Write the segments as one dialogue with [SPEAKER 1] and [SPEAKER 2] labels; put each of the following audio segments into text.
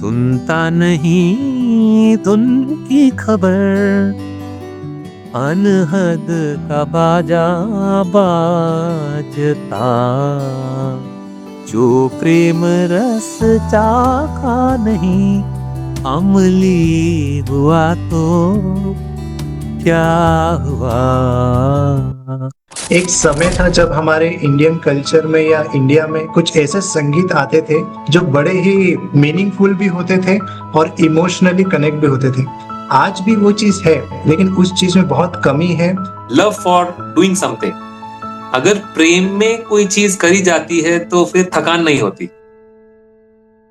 [SPEAKER 1] सुनता नहीं धुन की खबर, अनहद का बाजा बाजता, जो प्रेम रस चाखा नहीं, अमली हुआ तो क्या हुआ।
[SPEAKER 2] एक समय था जब हमारे इंडियन कल्चर में या इंडिया में कुछ ऐसे संगीत आते थे जो बड़े ही मीनिंगफुल भी होते थे और इमोशनली कनेक्ट भी होते थे। आज भी वो चीज है, लेकिन उस चीज में बहुत कमी है।
[SPEAKER 3] लव फॉर डूइंग समथिंग, अगर प्रेम में कोई चीज करी जाती है तो फिर थकान नहीं होती।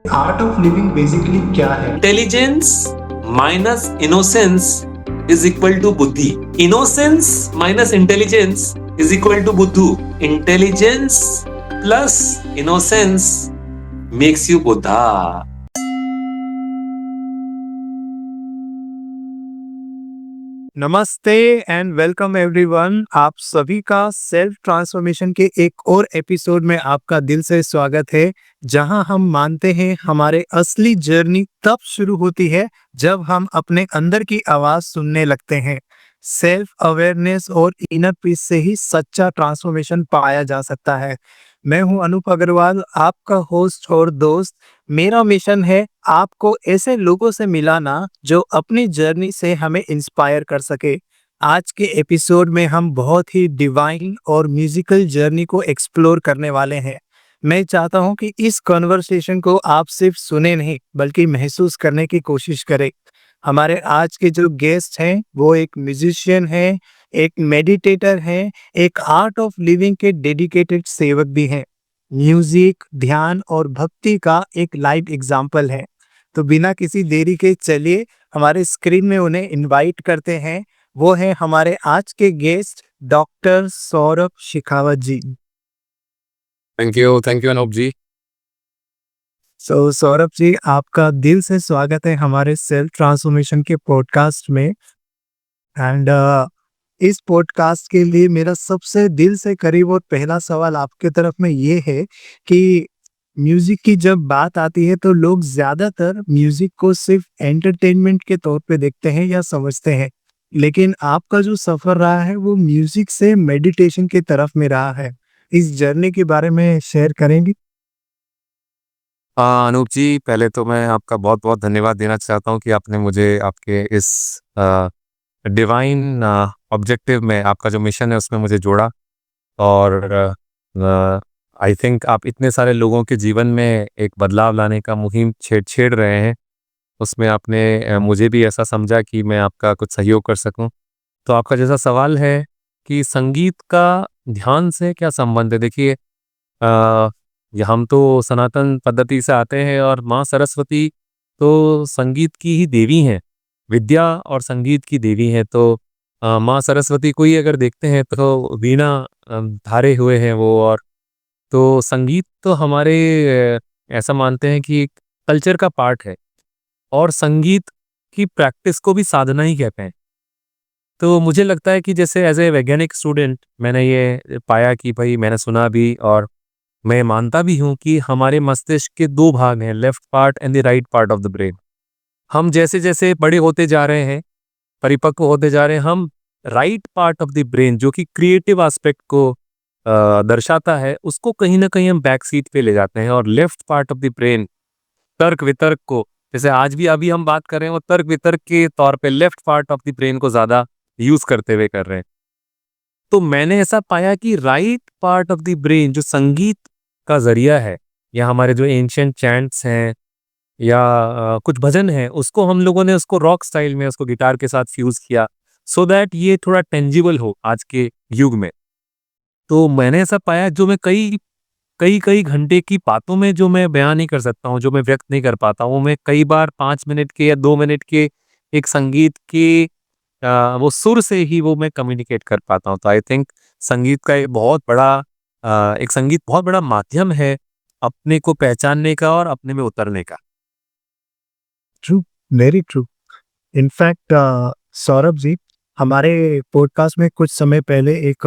[SPEAKER 2] आर्ट ऑफ लिविंग बेसिकली क्या है?
[SPEAKER 3] Intelligence minus innocence is equal to बुद्धि। Innocence minus intelligence is equal to बुद्धू। Intelligence plus innocence makes you Buddha.
[SPEAKER 1] नमस्ते एंड वेलकम एवरीवन। आप सभी का सेल्फ ट्रांसफॉर्मेशन के एक और एपिसोड में आपका दिल से स्वागत है, जहां हम मानते हैं हमारे असली जर्नी तब शुरू होती है जब हम अपने अंदर की आवाज सुनने लगते हैं। सेल्फ अवेयरनेस और इनर पीस से ही सच्चा ट्रांसफॉर्मेशन पाया जा सकता है। मैं हूं अनूप अग्रवाल, आपका होस्ट और दोस्त। मेरा मिशन है आपको ऐसे लोगों से मिलाना जो अपनी जर्नी से हमें इंस्पायर कर सके। आज के एपिसोड में हम बहुत ही डिवाइन और म्यूजिकल जर्नी को एक्सप्लोर करने वाले हैं। मैं चाहता हूं कि इस कन्वर्सेशन को आप सिर्फ सुने नहीं बल्कि महसूस करने की कोशिश करें। हमारे आज के जो गेस्ट हैं वो एक म्यूजिशियन हैं, एक मेडिटेटर हैं, एक आर्ट ऑफ लिविंग के डेडिकेटेड सेवक भी हैं। म्यूजिक, ध्यान और भक्ति का एक लाइव एग्जाम्पल है। तो बिना किसी देरी के चलिए हमारे स्क्रीन में उन्हें इनवाइट करते हैं। वो है हमारे आज के guest doctor Saurabh Shekhawat ji.
[SPEAKER 4] Thank you Anoop ji.
[SPEAKER 1] Saurabh ji, आपका दिल से स्वागत है हमारे सेल्फ ट्रांसफॉर्मेशन के पॉडकास्ट में। एंड इस पॉडकास्ट के लिए मेरा सबसे दिल से करीब और पहला सवाल आपके तरफ में ये है कि म्यूजिक की जब बात आती है तो लोग ज्यादातर म्यूजिक को सिर्फ एंटरटेनमेंट के तौर पे देखते हैं या समझते हैं, लेकिन आपका जो सफर रहा है वो म्यूजिक से मेडिटेशन की तरफ में रहा है। इस जर्नी के बारे में शेयर करेंगे?
[SPEAKER 4] अनूप जी, पहले तो मैं आपका बहुत बहुत धन्यवाद देना चाहता हूँ कि आपने मुझे आपके इस डिवाइन ऑब्जेक्टिव में, आपका जो मिशन है उसमें मुझे जोड़ा। और आई थिंक आप इतने सारे लोगों के जीवन में एक बदलाव लाने का मुहिम छेड़ रहे हैं, उसमें आपने मुझे भी ऐसा समझा कि मैं आपका कुछ सहयोग कर सकूं। तो आपका जैसा सवाल है कि संगीत का ध्यान से क्या संबंध है, देखिए हम तो सनातन पद्धति से आते हैं और माँ सरस्वती तो संगीत की ही देवी हैं, विद्या और संगीत की देवी हैं। तो माँ सरस्वती को ही अगर देखते हैं तो वीणा धारे हुए हैं वो। और तो संगीत तो हमारे ऐसा मानते हैं कि कल्चर का पार्ट है, और संगीत की प्रैक्टिस को भी साधना ही कहते हैं। तो मुझे लगता है कि जैसे एज ए वैज्ञानिक स्टूडेंट मैंने ये पाया कि भाई, मैंने सुना भी और मैं मानता भी हूँ कि हमारे मस्तिष्क के दो भाग हैं, left part and the right part of the brain. हम जैसे जैसे बड़े होते जा रहे हैं, परिपक्व होते जा रहे हैं, हम right part of the brain जो कि क्रिएटिव एस्पेक्ट को दर्शाता है, उसको कहीं ना कहीं हम बैक सीट पे ले जाते हैं। और left part of the brain तर्क वितर्क को, जैसे आज भी अभी हम बात कर रहे हैं, वो तर्क वितर्क के तौर पे left part of the brain को ज्यादा यूज करते हुए कर रहे हैं। तो मैंने ऐसा पाया कि right part of the brain जो संगीत का जरिया है, या हमारे जो एंशिएंट चैंट्स हैं या कुछ भजन हैं, उसको हम लोगों ने उसको रॉक स्टाइल में उसको गिटार के साथ फ्यूज किया सो दैट ये थोड़ा टेंजिबल हो आज के युग में। तो मैंने ऐसा पाया, जो मैं कई कई कई घंटे की बातों में जो मैं बयान नहीं कर सकता हूँ, जो मैं व्यक्त नहीं कर पाता हूँ, मैं कई बार 5 मिनट के या 2 मिनट के एक संगीत के वो सुर से ही वो मैं कम्युनिकेट कर पाता हूँ। तो आई थिंक संगीत का एक संगीत बहुत बड़ा माध्यम है अपने को पहचानने का और अपने में उतरने का।
[SPEAKER 1] True, very true. In fact Saurabh ji, हमारे पॉडकास्ट में कुछ समय पहले एक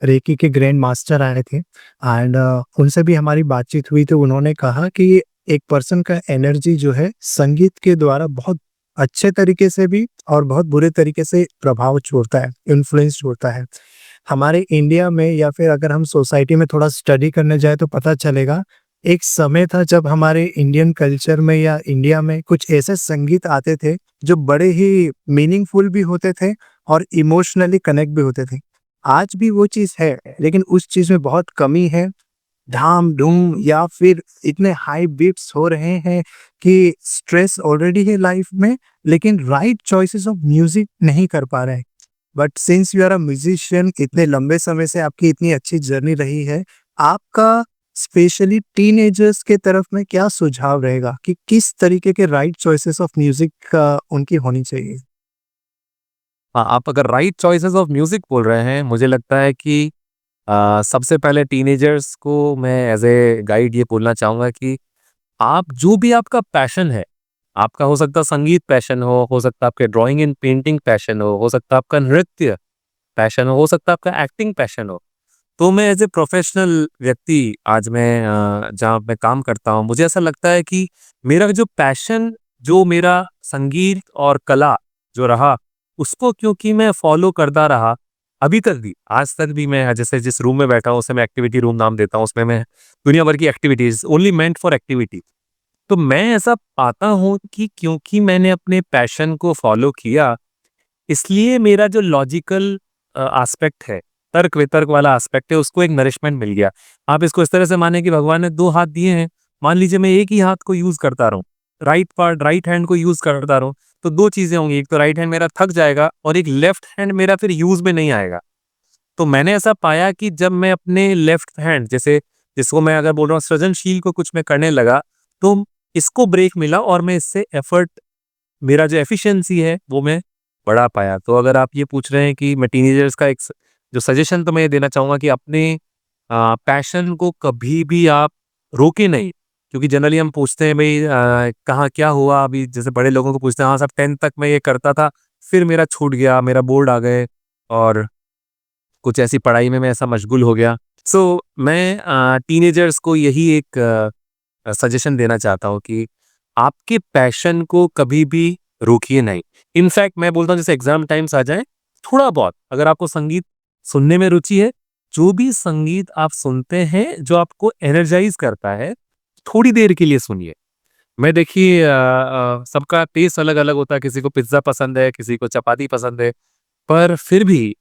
[SPEAKER 1] रेकी के ग्रैंड मास्टर आए थे एंड उनसे भी हमारी बातचीत हुई। तो उन्होंने कहा कि एक पर्सन का एनर्जी जो है संगीत के द्वारा बहुत अच्छे तरीके से भी और बहुत बुरे तरीके से प्रभाव छोड़ता है, इन्फ्लुएंस छोड़ता है। हमारे इंडिया में या फिर अगर हम सोसाइटी में थोड़ा स्टडी करने जाए तो पता चलेगा, एक समय था जब हमारे इंडियन कल्चर में या इंडिया में कुछ ऐसे संगीत आते थे जो बड़े ही मीनिंगफुल भी होते थे और इमोशनली कनेक्ट भी होते थे। आज भी वो चीज़ है, लेकिन उस चीज़ में बहुत कमी है। धाम-धूम या फिर इतने हाई बीट्स हो रहे हैं कि स्ट्रेस ऑलरेडी है लाइफ में, लेकिन राइट चॉइसेस ऑफ म्यूज़िक नहीं कर पा रहे हैं। But since you are a musician, इतने लंबे समय से आपकी इतनी अच्छी जर्नी रही है, आपका स्पेशली टीनेजर्स के तरफ में क्या सुझाव रहेगा कि किस तरीके के राइट चॉइसेस ऑफ म्यूजिक उनकी होनी चाहिए?
[SPEAKER 4] हाँ, आप अगर राइट चॉइसेस ऑफ म्यूजिक बोल रहे हैं, मुझे लगता है कि सबसे पहले टीनेजर्स को मैं एज ए गाइड ये बोलना चाहूँगा कि आप जो भी आपका पैशन है, आपका हो सकता है संगीत पैशन हो सकता है आपके ड्राइंग एंड पेंटिंग पैशन हो सकता है आपका नृत्य पैशन हो सकता है आपका एक्टिंग पैशन हो। तो मैं एज ए प्रोफेशनल व्यक्ति आज मैं जहाँ मैं काम करता हूँ, मुझे ऐसा लगता है कि मेरा जो पैशन, जो मेरा संगीत और कला जो रहा, उसको क्योंकि मैं फॉलो करता रहा अभी तक भी, आज तक भी मैं जैसे जिस रूम में बैठा हूँ उसे मैं एक्टिविटी रूम नाम देता हूँ, उसमें मैं दुनिया भर की activities only meant for activity. तो मैं ऐसा पाता हूँ कि क्योंकि मैंने अपने पैशन को फॉलो किया, इसलिए मेरा जो लॉजिकल एस्पेक्ट है, तर्क वितर्क वाला एस्पेक्ट है, उसको एक नरिशमेंट मिल गया। आप इसको इस तरह से माने कि भगवान ने 2 हाथ दिए हैं, मान लीजिए मैं एक ही हाथ को यूज़ करता रहूँ, राइट हैंड को यूज़ करता रहूँ, तो 2 चीज़ें होंगी, एक तो राइट हैंड मेरा थक जाएगा और एक लेफ्ट हैंड मेरा फिर यूज़ में नहीं आएगा। तो मैंने ऐसा पाया कि जब मैं अपने लेफ्ट हैंड जैसे जिसको मैं अगर बोल रहा हूँ सृजनशील को कुछ मैं करने लगा, तो इसको ब्रेक मिला और मैं इससे एफर्ट, मेरा जो एफिशिएंसी है वो मैं बढ़ा पाया। तो अगर आप ये पूछ रहे हैं कि मैं टीनेजर्स का जो सजेशन, तो मैं ये देना चाहूँगा कि अपने पैशन को कभी भी आप रोके नहीं। क्योंकि जनरली हम पूछते हैं भाई कहाँ क्या हुआ, अभी जैसे बड़े लोगों को पूछते हैं, हाँ साहब 10th तक मैं ये करता था, फिर मेरा छूट गया, मेरा बोर्ड आ गए और कुछ ऐसी पढ़ाई में मैं ऐसा मशगूल हो गया। सो मैं टीनेजर्स को यही एक सजेशन देना चाहता हूँ कि आपके पैशन को कभी भी रोकिए नहीं। इनफैक्ट मैं बोलता हूँ जैसे एग्जाम टाइम्स आ जाए, थोड़ा बहुत अगर आपको संगीत सुनने में रुचि है, जो भी संगीत आप सुनते हैं जो आपको एनर्जाइज करता है, थोड़ी देर के लिए सुनिए। मैं देखिए सबका टेस्ट अलग अलग होता है, किसी को पिज्ज़ा पसंद है, किसी को चपाती पसंद है, पर फिर भी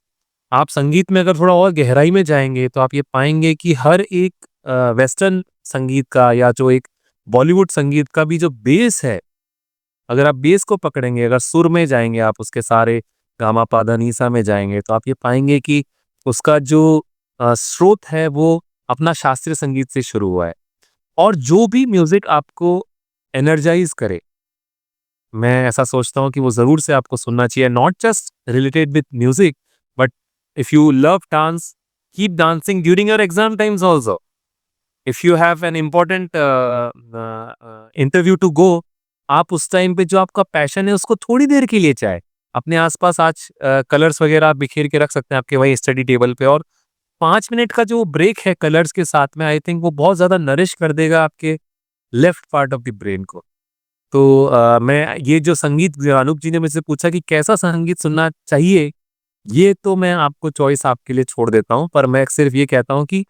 [SPEAKER 4] आप संगीत में अगर थोड़ा और गहराई में जाएँगे, तो आप ये पाएँगे कि हर एक वेस्टर्न संगीत का या जो एक बॉलीवुड संगीत का भी जो बेस है, अगर आप बेस को पकड़ेंगे, अगर सुर में जाएँगे आप उसके सारे गामा पा धा नी सा में जाएँगे, तो आप ये पाएँगे कि उसका जो स्रोत है वो अपना शास्त्रीय संगीत से शुरू हुआ है। और जो भी म्यूज़िक आपको एनर्जाइज़ करे, मैं ऐसा सोचता हूँ कि वो ज़रूर से आपको सुनना चाहिए। Not just related with music, but if you love dance, keep dancing during your exam times also. If you have an important interview to go, आप उस टाइम पे जो आपका पैशन है उसको थोड़ी देर के लिए चाहे अपने आसपास आज कलर्स वगैरह आप बिखेर के रख सकते हैं आपके वही स्टडी टेबल पे, और 5 मिनट का जो ब्रेक है कलर्स के साथ में, आई थिंक वो बहुत ज्यादा नरिश कर देगा आपके left part of the brain को। तो मैं ये जो संगीत जो अनूप जी ने मुझसे पूछा कि कैसा संगीत सुनना चाहिए, ये तो मैं आपको चॉइस आपके लिए छोड़ देता हूँ, पर मैं सिर्फ ये कहता हूँ कि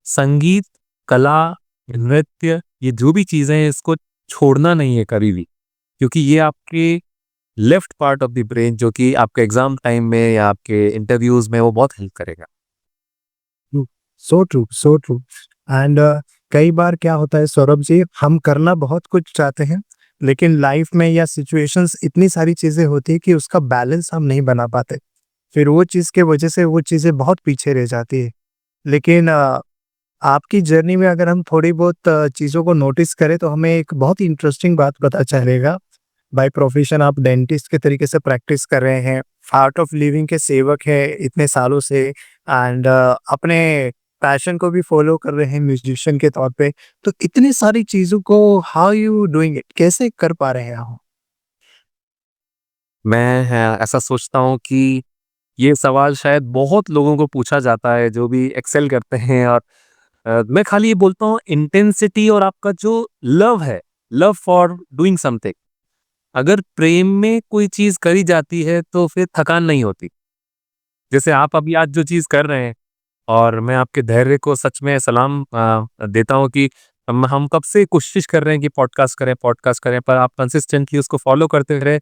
[SPEAKER 4] संगीत, कला, नृत्य, ये जो भी चीज़ें हैं इसको छोड़ना नहीं है कभी भी, क्योंकि ये आपके left part of the brain जो कि आपके एग्जाम टाइम में या आपके इंटरव्यूज में वो बहुत हेल्प करेगा।
[SPEAKER 1] So true, so true. And कई बार क्या होता है सौरभ जी, हम करना बहुत कुछ चाहते हैं, लेकिन लाइफ में या सिचुएशंस इतनी सारी चीज़ें होती है कि उसका बैलेंस हम नहीं बना पाते। फिर वो चीज़ के वजह से वो चीज़ें बहुत पीछे रह जाती है। लेकिन आपकी जर्नी में अगर हम थोड़ी बहुत चीज़ों को नोटिस करें तो हमें एक बहुत ही इंटरेस्टिंग बात पता चलेगा। बाय प्रोफेशन आप डेंटिस्ट के तरीके से प्रैक्टिस कर रहे हैं, आर्ट ऑफ लिविंग के सेवक हैं इतने सालों से, एंड अपने पैशन को भी फॉलो कर रहे हैं म्यूजिशियन के तौर पे। तो इतनी सारी चीज़ों को हाउ यू डूइंग इट, कैसे कर पा रहे हैं आप?
[SPEAKER 4] मैं ऐसा सोचता हूँ कि ये सवाल शायद बहुत लोगों को पूछा जाता है जो भी एक्सेल करते हैं और मैं खाली ये बोलता हूँ इंटेंसिटी और आपका जो लव है, लव फॉर डूइंग समथिंग, अगर प्रेम में कोई चीज़ करी जाती है तो फिर थकान नहीं होती। जैसे आप अभी आज जो चीज़ कर रहे हैं और मैं आपके धैर्य को सच में सलाम देता हूँ कि हम कब से कोशिश कर रहे हैं कि पॉडकास्ट करें, पर आप कंसिस्टेंटली उसको फॉलो करते रहे।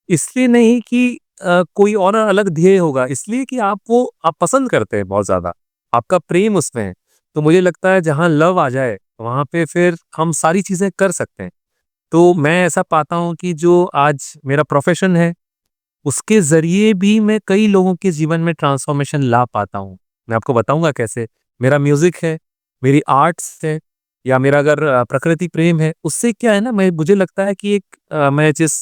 [SPEAKER 4] इसलिए नहीं कि कोई और अलग ध्येय होगा, इसलिए कि आप पसंद करते हैं बहुत ज़्यादा, आपका प्रेम उसमें है। तो मुझे लगता है जहाँ लव आ जाए, वहाँ पे फिर हम सारी चीज़ें कर सकते हैं। तो मैं ऐसा पाता हूँ कि जो आज मेरा प्रोफ़ेशन है, उसके ज़रिए भी मैं कई लोगों के जीवन में ट्रांसफ़ॉर्मेशन ला पाता हूँ। मैं आपको बताऊँगा कैसे। मेरा म्यूज़िक है, मेरी आर्ट्स है या मेरा अगर प्रकृति प्रेम है, उससे क्या है ना, मुझे लगता है कि मैं जिस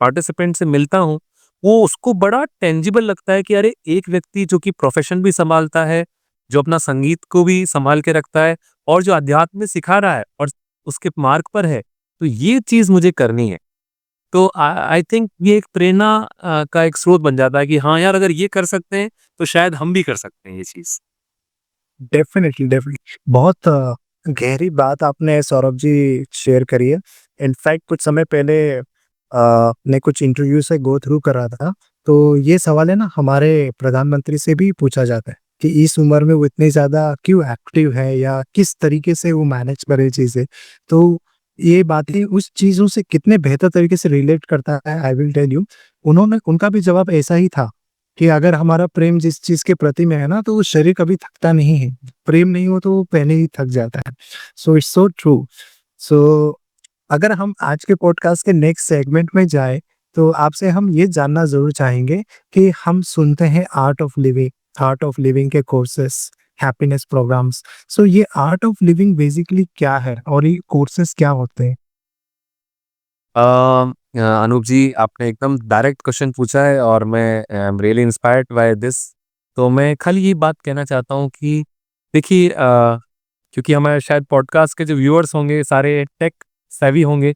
[SPEAKER 4] पार्टिसिपेंट से मिलता हूँ, वो उसको बड़ा टेंजिबल लगता है कि अरे! एक व्यक्ति जो कि प्रोफ़ेशन भी सँभालता है, जो अपना संगीत को भी सँभाल के रखता है और जो अध्यात्म में सिखा रहा है और उसके मार्ग पर है, तो ये चीज़ मुझे करनी है। तो आई थिंक ये एक प्रेरणा का एक स्रोत बन जाता है कि हाँ यार, अगर ये कर सकते हैं, तो शायद हम भी कर सकते हैं ये चीज़।
[SPEAKER 1] Definitely, definitely. बहुत गहरी बात आपने सौरभ जी शेयर करी है। इनफैक्ट कुछ समय पहले मैं कुछ इंटरव्यू से गो थ्रू कर रहा था, तो ये सवाल है ना हमारे प्रधानमंत्री से भी पूछा जाता है कि इस उम्र में वो इतने ज़्यादा क्यों एक्टिव है या किस तरीके से वो मैनेज करे चीज़ें। तो ये बातें उस चीज़ों से कितने बेहतर तरीके से रिलेट करता है, आई विल टेल यू। उनका भी जवाब ऐसा ही था कि अगर हमारा प्रेम जिस चीज़ के प्रति में है ना, तो वो शरीर कभी थकता नहीं है। प्रेम नहीं हो तो वो पहले ही थक जाता है। So it's so true. सो अगर हम आज के पॉडकास्ट के नेक्स्ट सेगमेंट में जाएँ, तो आपसे हम ये जानना ज़रूर चाहेंगे कि हम सुनते हैं आर्ट ऑफ लिविंग के कोर्सेस, हैप्पीनेस प्रोग्राम्स। सो ये आर्ट ऑफ लिविंग बेसिकली क्या है और ये कोर्सेस क्या होते हैं?
[SPEAKER 4] अनूप जी, आपने एकदम डायरेक्ट क्वेश्चन पूछा है और मैं I am really inspired by this. तो मैं खाली ये बात कहना चाहता हूँ कि देखिए, क्योंकि हमारे शायद पॉडकास्ट के जो व्यूअर्स होंगे सारे टेक सेवी होंगे,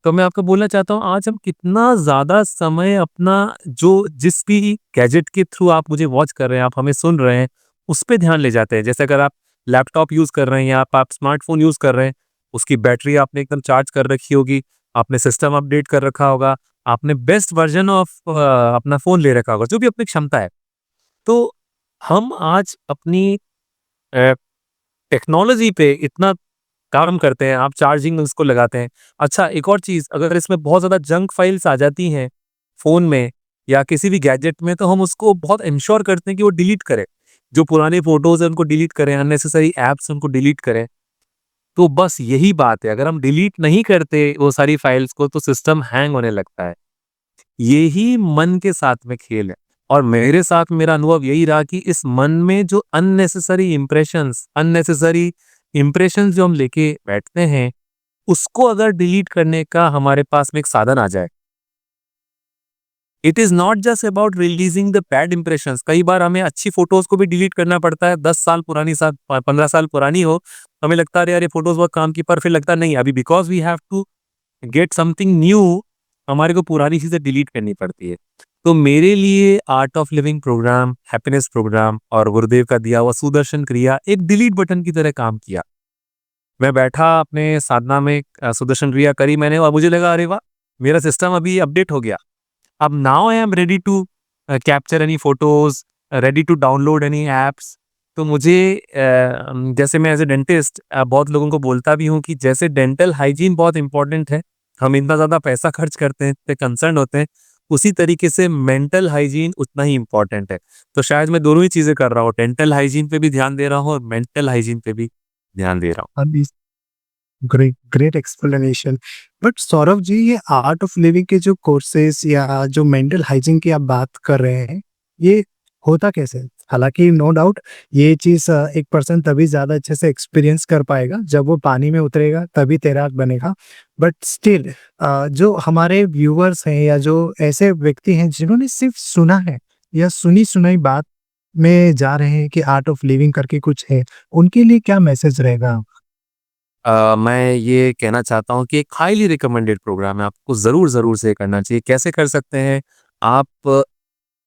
[SPEAKER 4] तो मैं आपको बोलना चाहता हूँ आज हम कितना ज़्यादा समय अपना जो जिस भी गैजेट के थ्रू आप मुझे वॉच कर रहे हैं, आप हमें सुन रहे हैं, उस पे ध्यान ले जाते हैं। जैसे अगर आप लैपटॉप यूज़ कर रहे हैं या आप स्मार्टफ़ोन यूज़ कर रहे हैं, उसकी बैटरी आपने एकदम चार्ज कर रखी होगी, आपने सिस्टम अपडेट कर रखा होगा, आपने बेस्ट वर्ज़न ऑफ अपना फ़ोन ले रखा होगा, जो भी अपनी क्षमता है। तो हम आज अपनी अ, टेक्नोलॉजी पे इतना काम करते हैं, आप चार्जिंग में उसको लगाते हैं। अच्छा, एक और चीज़, अगर इसमें बहुत ज़्यादा जंक फाइल्स आ जाती हैं फ़ोन में या किसी भी गैजेट में, तो हम उसको बहुत एन्श्योर करते हैं कि वो डिलीट करें। जो पुराने फ़ोटोज़ हैं उनको डिलीट करें, अननेसेसरी ऐप्स उनको डिलीट करें। तो बस यही बात है, अगर हम डिलीट नहीं करते वो सारी फाइल्स को, तो सिस्टम हैंग होने लगता है। यही मन के साथ में खेल है और मेरे साथ मेरा अनुभव यही रहा कि इस मन में जो अननेसेसरी इंप्रेशंस जो हम लेके बैठते हैं, उसको अगर डिलीट करने का हमारे पास में एक साधन आ जाए, it is not just about releasing the bad impressions. कई बार हमें अच्छी फोटोज़ को भी डिलीट करना पड़ता है, 10 साल पुरानी, 15 साल पुरानी हो, हमें लगता है अरे यार ये फोटोज़ बहुत काम की, पर फिर लगता है नहीं, अभी because we have to get something new, हमारे को पुरानी चीज़ें डिलीट करनी पड़ती है। तो मेरे लिए Art of Living program, happiness program और गुरुदेव का दिया हुआ सुदर्शन क्रिया एक डिलीट बटन की तरह काम किया। मैं बैठा अपने साधना में, सुदर्शन क्रिया करी मैंने और मुझे लगा अरे वाह! मेरा सिस्टम अभी अपडेट हो गया। अब now I am ready to capture any photos, ready to download any apps. तो मुझे जैसे मैं एज़ अ डेंटिस्ट बहुत लोगों को बोलता भी हूँ कि जैसे डेंटल हाइजीन बहुत इम्पोर्टेंट है, हम इतना ज़्यादा पैसा खर्च करते हैं, इतने कंसर्न होते हैं, उसी तरीके से मेंटल हाइजीन उतना ही इम्पोर्टेंट है। तो शायद मैं दोनों ही चीज़ें कर रहा हूँ, डेंटल हाइजीन पे भी ध्यान दे रहा हूँ और मेंटल हाइजीन पे भी ध्यान दे रहा हूँ।
[SPEAKER 1] अभी great great explanation. But Saurabh ji, ये आर्ट ऑफ लिविंग के जो कोर्सेस या जो मेंटल हाइजीन की आप बात कर रहे हैं, ये होता कैसे है? हालांकि नो डाउट ये चीज एक पर्सन तभी ज्यादा अच्छे से एक्सपीरियंस कर पाएगा जब वो पानी में उतरेगा, तभी तैराक बनेगा। बट स्टिल जो हमारे व्यूअर्स हैं या जो ऐसे व्यक्ति हैं जिन्होंने सिर्फ सुना है या सुनी सुनाई बात में जा रहे हैं कि आर्ट ऑफ लिविंग करके कुछ है, उनके लिए क्या मैसेज रहेगा?
[SPEAKER 4] मैं ये कहना चाहता हूँ कि एक हाईली रिकमेंडेड प्रोग्राम है, आपको ज़रूर से करना चाहिए। कैसे कर सकते हैं? आप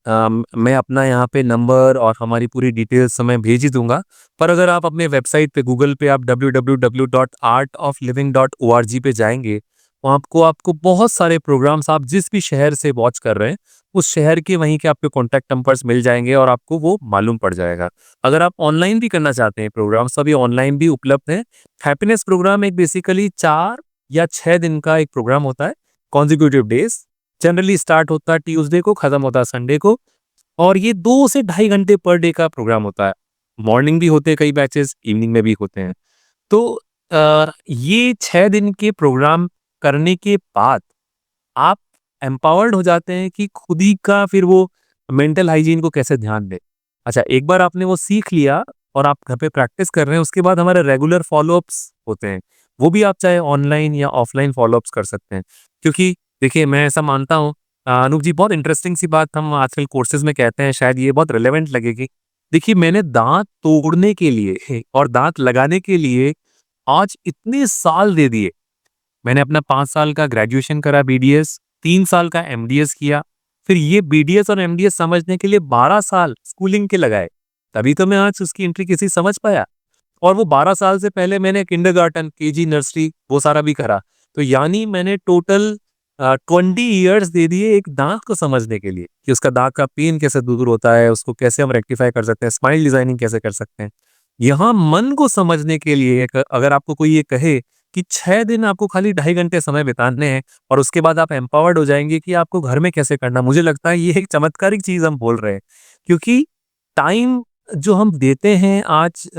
[SPEAKER 4] मैं अपना यहाँ पे नंबर और हमारी पूरी डिटेल्स मैं भेज ही दूंगा। पर अगर आप अपने वेबसाइट पे गूगल पे आप www.artofliving.org पे जाएंगे, वहाँ आपको आपको बहुत सारे प्रोग्राम्स आप जिस भी शहर से वॉच कर रहे हैं उस शहर के वहीं के आपके कॉन्टैक्ट नंबर्स मिल जाएंगे और आपको वो मालूम पड़ जाएगा। अगर आप ऑनलाइन भी करना चाहते हैं प्रोग्राम्स, अभी ऑनलाइन भी उपलब्ध है। हैप्पीनेस प्रोग्राम एक बेसिकली 4 या 6 दिन का एक प्रोग्राम होता है, कॉन्जिक्यूटिव डेज। जनरली स्टार्ट होता है ट्यूसडे को, खत्म होता है संडे को, और ये 2 से ढाई घंटे पर डे का प्रोग्राम होता है। मॉर्निंग भी होते हैं कई बैचेस, इवनिंग में भी होते हैं। तो ये 6 दिन के प्रोग्राम करने के बाद आप एम्पावर्ड हो जाते हैं कि खुद ही का फिर वो मेंटल हाइजीन को कैसे ध्यान दें। अच्छा, एक बार आपने वो सीख लिया और आप घर पे प्रैक्टिस कर रहे हैं, उसके बाद हमारे रेगुलर फॉलोअप्स होते हैं। वो भी आप चाहे ऑनलाइन या ऑफलाइन फॉलोअप्स कर सकते हैं। क्योंकि देखिए, मैं ऐसा मानता हूँ अनूप जी, बहुत इंटरेस्टिंग सी बात हम आजकल कोर्सेज में कहते हैं, शायद ये बहुत रिलेवेंट लगेगी। देखिए, मैंने दांत तोड़ने के लिए और दांत लगाने के लिए आज इतने साल दे दिए। मैंने अपना 5 साल का ग्रेजुएशन करा बीडीएस, 3 साल का एमडीएस किया, फिर ये बीडीएस और एमडीएस समझने के लिए 12 साल स्कूलिंग के लगाए, तभी तो मैं आज उसकी इंट्रिकेसी समझ पाया। और वो 12 साल से पहले मैंने किंडरगार्टन, केजी, नर्सरी वो सारा भी करा। तो यानी मैंने टोटल 20 इयर्स दे दिए एक दांत को समझने के लिए कि उसका दांत का पेन कैसे दूर होता है, उसको कैसे हम रेक्टिफाई कर सकते हैं, स्माइल डिजाइनिंग कैसे कर सकते हैं। यहाँ मन को समझने के लिए अगर आपको कोई ये कहे कि 6 दिन आपको खाली 2.5 घंटे समय बिताने हैं और उसके बाद आप एम्पावर्ड हो जाएंगे कि आपको घर में कैसे करना, मुझे लगता है ये एक चमत्कारिक चीज हम बोल रहे हैं। क्योंकि टाइम जो हम देते हैं आज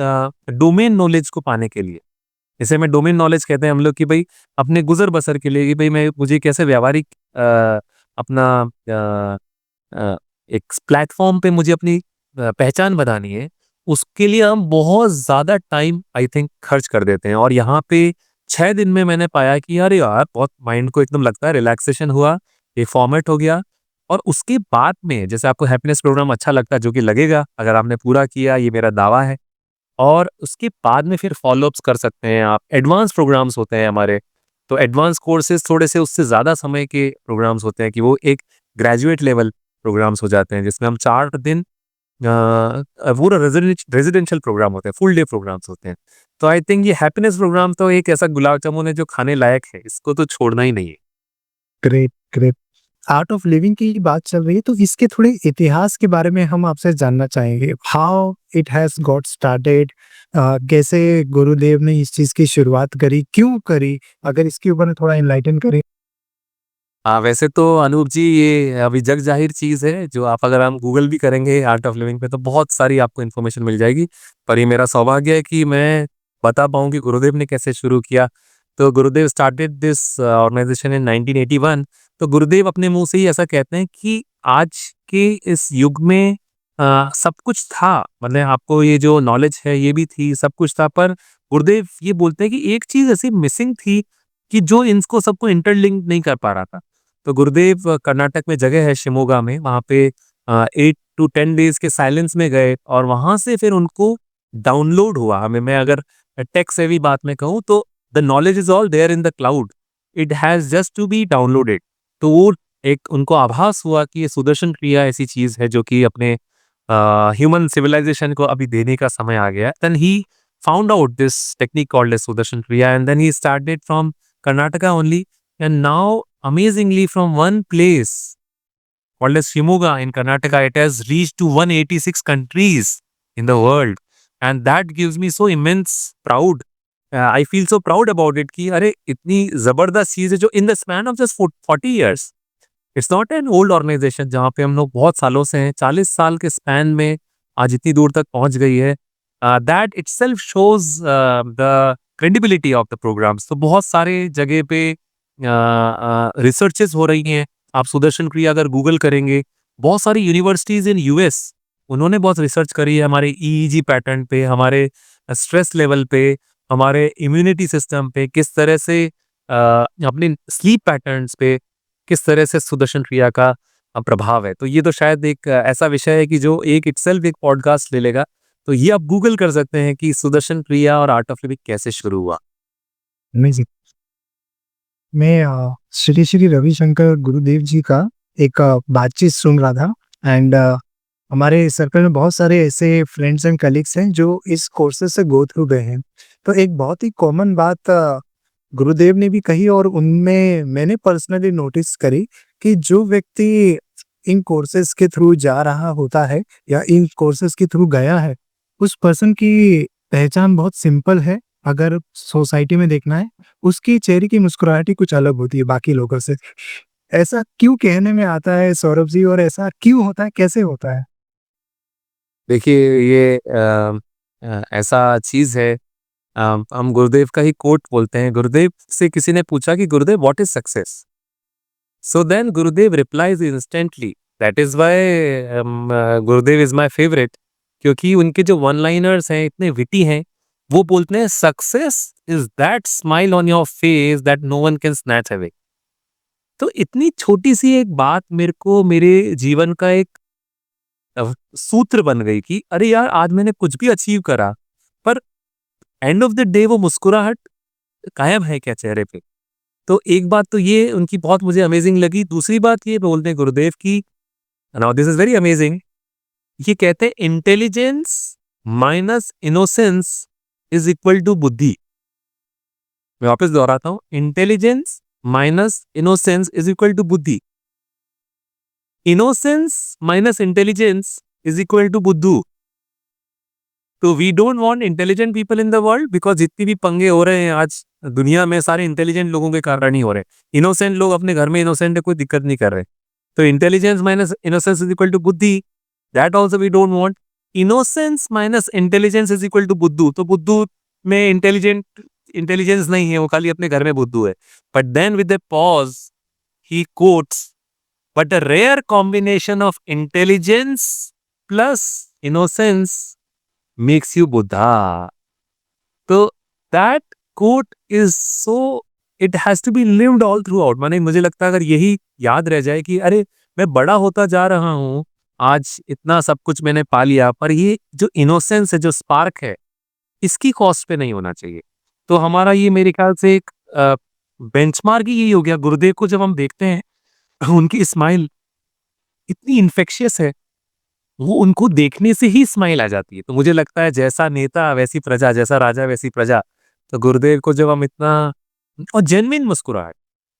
[SPEAKER 4] डोमेन नॉलेज को पाने के लिए, इसे में डोमेन नॉलेज कहते हैं हम लोग, कि भाई अपने गुजर बसर के लिए, कि भाई मुझे कैसे व्यावहारिक अपना एक प्लेटफॉर्म पे मुझे अपनी पहचान बनानी है, उसके लिए हम बहुत ज्यादा टाइम आई थिंक खर्च कर देते हैं। और यहाँ पे 6 दिन में मैंने पाया कि यार बहुत माइंड को एकदम लगता है रिलैक्सेशन हुआ, ये फॉर्मेट हो गया। और उसके बाद में जैसे आपको हैप्पीनेस प्रोग्राम अच्छा लगता है, जो कि लगेगा अगर आपने पूरा किया, ये मेरा दावा है। और उसके बाद में फिर फॉलोअप्स कर सकते हैं आप। एडवांस प्रोग्राम्स होते हैं हमारे, तो एडवांस कोर्सेज थोड़े से उससे ज़्यादा समय के प्रोग्राम्स होते हैं, कि वो एक ग्रेजुएट लेवल प्रोग्राम्स हो जाते हैं, जिसमें हम 4 दिन पूरा रेजिडेंशियल प्रोग्राम होते हैं, फुल डे प्रोग्राम्स होते हैं। तो आई थिंक ये हैप्पीनेस प्रोग्राम तो एक ऐसा गुलाब जामुन है जो खाने लायक है, इसको तो छोड़ना ही नहीं है।
[SPEAKER 1] Great, great. Art of living की बात चल रही है, तो इसके थोड़े इतिहास के बारे में हम आपसे जानना चाहेंगे। How it has got started, कैसे गुरुदेव ने इस चीज की शुरुआत करी, क्यों करी? अगर इसके ऊपर थोड़ा इनलाइटन करें।
[SPEAKER 4] वैसे तो अनूप जी, ये अभी जग जाहिर चीज़ है, जो आप अगर हम गूगल भी करेंगे आर्ट ऑफ लिविंग पे तो बहुत सारी आपको इन्फॉर्मेशन मिल जाएगी। पर ये मेरा सौभाग्य है कि मैं बता पाऊँ कि गुरुदेव ने कैसे शुरू किया। तो गुरुदेव स्टार्टेड दिस ऑर्गेनाइजेशन इन 1981। तो गुरुदेव अपने मुंह से ही ऐसा कहते हैं कि आज के इस युग में सब कुछ था, मतलब आपको ये जो नॉलेज है ये भी थी, सब कुछ था, पर गुरुदेव ये बोलते हैं कि एक चीज ऐसी मिसिंग थी कि जो इनको सबको इंटरलिंक नहीं कर पा रहा था। तो गुरुदेव कर्नाटक में जगह है शिमोगा में, वहाँ पे 8 to 10 डेज के साइलेंस में गए और वहां से फिर उनको डाउनलोड हुआ। हमें, मैं अगर टेक सेवी बात में कहूँ तो the knowledge is all there in the cloud, it has just to be downloaded. तो वो एक उनको आभास हुआ कि ये सुदर्शन क्रिया ऐसी चीज है जो कि अपने ह्यूमन सिविलाइजेशन को अभी देने का समय आ गया है। Then he found out this technique called as Sudarshan Kriya, and then he started from Karnataka only, and now amazingly from one place called as Shimoga in Karnataka, it has reached to 186 countries in the world, and that gives me so immense proud. I feel so proud about it कि अरे इतनी जबरदस्त चीज है जो in the span of just 40 years, it's not an old organization जहाँ पे हम लोग बहुत सालों से हैं, 40 साल के स्पैन में आज इतनी दूर तक पहुंच गई है। That itself shows the credibility of the programs। तो बहुत सारे जगह पे रिसर्चेस हो रही हैं। आप सुदर्शन क्रिया अगर गूगल करेंगे, बहुत सारी यूनिवर्सिटीज इन यूएस उन्होंने बहुत रिसर्च करी है हमारे ईईजी पैटर्न पे, हमारे स्ट्रेस लेवल पे, हमारे इम्यूनिटी सिस्टम पे, किस तरह से अपने स्लीप पैटर्न्स पे किस तरह से सुदर्शन क्रिया का प्रभाव है। तो ये तो शायद एक ऐसा विषय है कि जो एक इटसेल्फ एक पॉडकास्ट ले लेगा। तो ये आप गूगल कर सकते हैं कि सुदर्शन क्रिया और आर्ट ऑफ लिविंग कैसे शुरू हुआ।
[SPEAKER 1] Amazing। मैं श्री श्री रविशंकर गुरुदेव जी का एक बातचीत सुन रहा था। एंड हमारे सर्कल में बहुत सारे ऐसे फ्रेंड्स एंड कलीग्स हैं जो इस कोर्सेज से गो थ्रू गए हैं। तो एक बहुत ही कॉमन बात गुरुदेव ने भी कही और उनमें मैंने पर्सनली नोटिस करी कि जो व्यक्ति इन कोर्सेज के थ्रू जा रहा होता है या इन कोर्सेज के थ्रू गया है, उस पर्सन की पहचान बहुत सिंपल है। अगर सोसाइटी में देखना है, उसकी चेहरे की मुस्कुराहट ही कुछ अलग होती है बाकी लोगों से। ऐसा क्यों कहने में आता है सौरभ जी, और ऐसा क्यों होता है, कैसे होता है?
[SPEAKER 4] देखिए ये ऐसा चीज़ है, हम गुरुदेव का ही कोट बोलते हैं। गुरुदेव से किसी ने पूछा कि Gurudev what is success? So then Gurudev replies instantly. That is why Gurudev is my favourite, क्योंकि उनके जो वन लाइनर्स हैं इतने विटी हैं। वो बोलते हैं success is that smile on your face that no one can snatch away. तो इतनी छोटी सी एक बात मेरे को मेरे जीवन का एक सूत्र बन गई कि अरे यार, आज मैंने कुछ भी अचीव करा, पर एंड ऑफ द डे वो मुस्कुराहट कायम है क्या चेहरे पे? तो एक बात तो ये उनकी बहुत मुझे अमेजिंग लगी। दूसरी बात ये बोलते हैं गुरुदेव की, now this is very amazing. ये कहते हैं intelligence minus innocence is equal to बुद्धि। मैं वापस दोहराता हूं, intelligence minus innocence is equal to बुद्धि। Innocence minus intelligence is equal to बुद्धू। तो we don't want intelligent people in the world, because जितनी भी पंगे हो रहे हैं आज दुनिया में, सारे इंटेलिजेंट लोगों के कारण ही हो रहे हैं। इनोसेंट लोग अपने घर में इनोसेंट है, कोई दिक्कत नहीं कर रहे। तो intelligence minus innocence is equal to बुद्धि, that also we don't want. Innocence minus intelligence is equal to बुद्धू, तो बुद्धू में इंटेलिजेंस नहीं है, वो खाली अपने घर में बुद्धू है। But then with the pause he quotes, but a rare combination of intelligence plus innocence makes you Buddha. तो that quote is so, it has to be lived all throughout। माने मुझे लगता है अगर यही याद रह जाए कि अरे मैं बड़ा होता जा रहा हूँ, आज इतना सब कुछ मैंने पा लिया, पर ये जो इनोसेंस है, जो स्पार्क है, इसकी कॉस्ट पे नहीं होना चाहिए। तो हमारा ये मेरे ख्याल से एक बेंचमार्क ही यही हो गया। गुरुदेव को जब हम देखते हैं, उनकी स्माइल इतनी इन्फेक्शियस है, वो उनको देखने से ही स्माइल आ जाती है। तो मुझे लगता है जैसा नेता वैसी प्रजा, जैसा राजा वैसी प्रजा। तो गुरुदेव को जब हम इतना, और जेन्युइन मुस्कुराहट,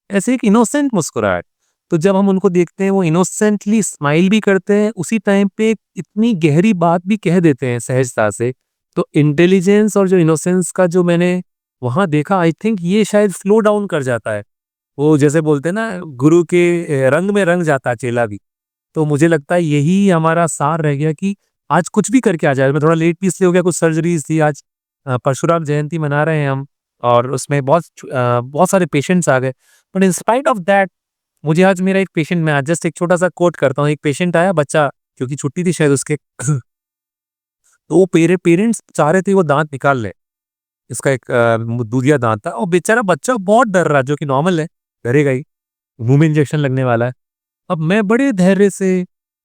[SPEAKER 4] ऐसे एक इनोसेंट मुस्कुराहट, तो जब हम उनको देखते हैं वो इनोसेंटली स्माइल भी करते हैं, उसी टाइम पे इतनी गहरी बात भी कह देते हैं सहजता से। तो इंटेलिजेंस और जो इनोसेंस का जो मैंने वहां देखा, आई थिंक ये शायद स्लो डाउन कर जाता है। वो जैसे बोलते हैं ना, गुरु के रंग में रंग जाता है चेला भी। तो मुझे लगता है यही हमारा सार रह गया कि आज कुछ भी करके आ जाए। मैं थोड़ा लेट भी इसलिए हो गया, कुछ सर्जरीज थी आज। परशुराम जयंती मना रहे हैं हम, और उसमें बहुत सारे पेशेंट्स आ गए। But in spite of that, मुझे आज मेरा एक पेशेंट, मैं आज जस्ट एक छोटा सा कोट करता हूँ। एक पेशेंट आया, बच्चा, क्योंकि छुट्टी थी शायद उसके, तो वो पेरेंट्स चाह रहे थे वो दांत निकाल ले। इसका एक दूधिया दांत था, और बेचारा बच्चा बहुत डर रहा, जो कि नॉर्मल है, डरेगा ही, मुंह में इंजेक्शन लगने वाला है। अब मैं बड़े धैर्य से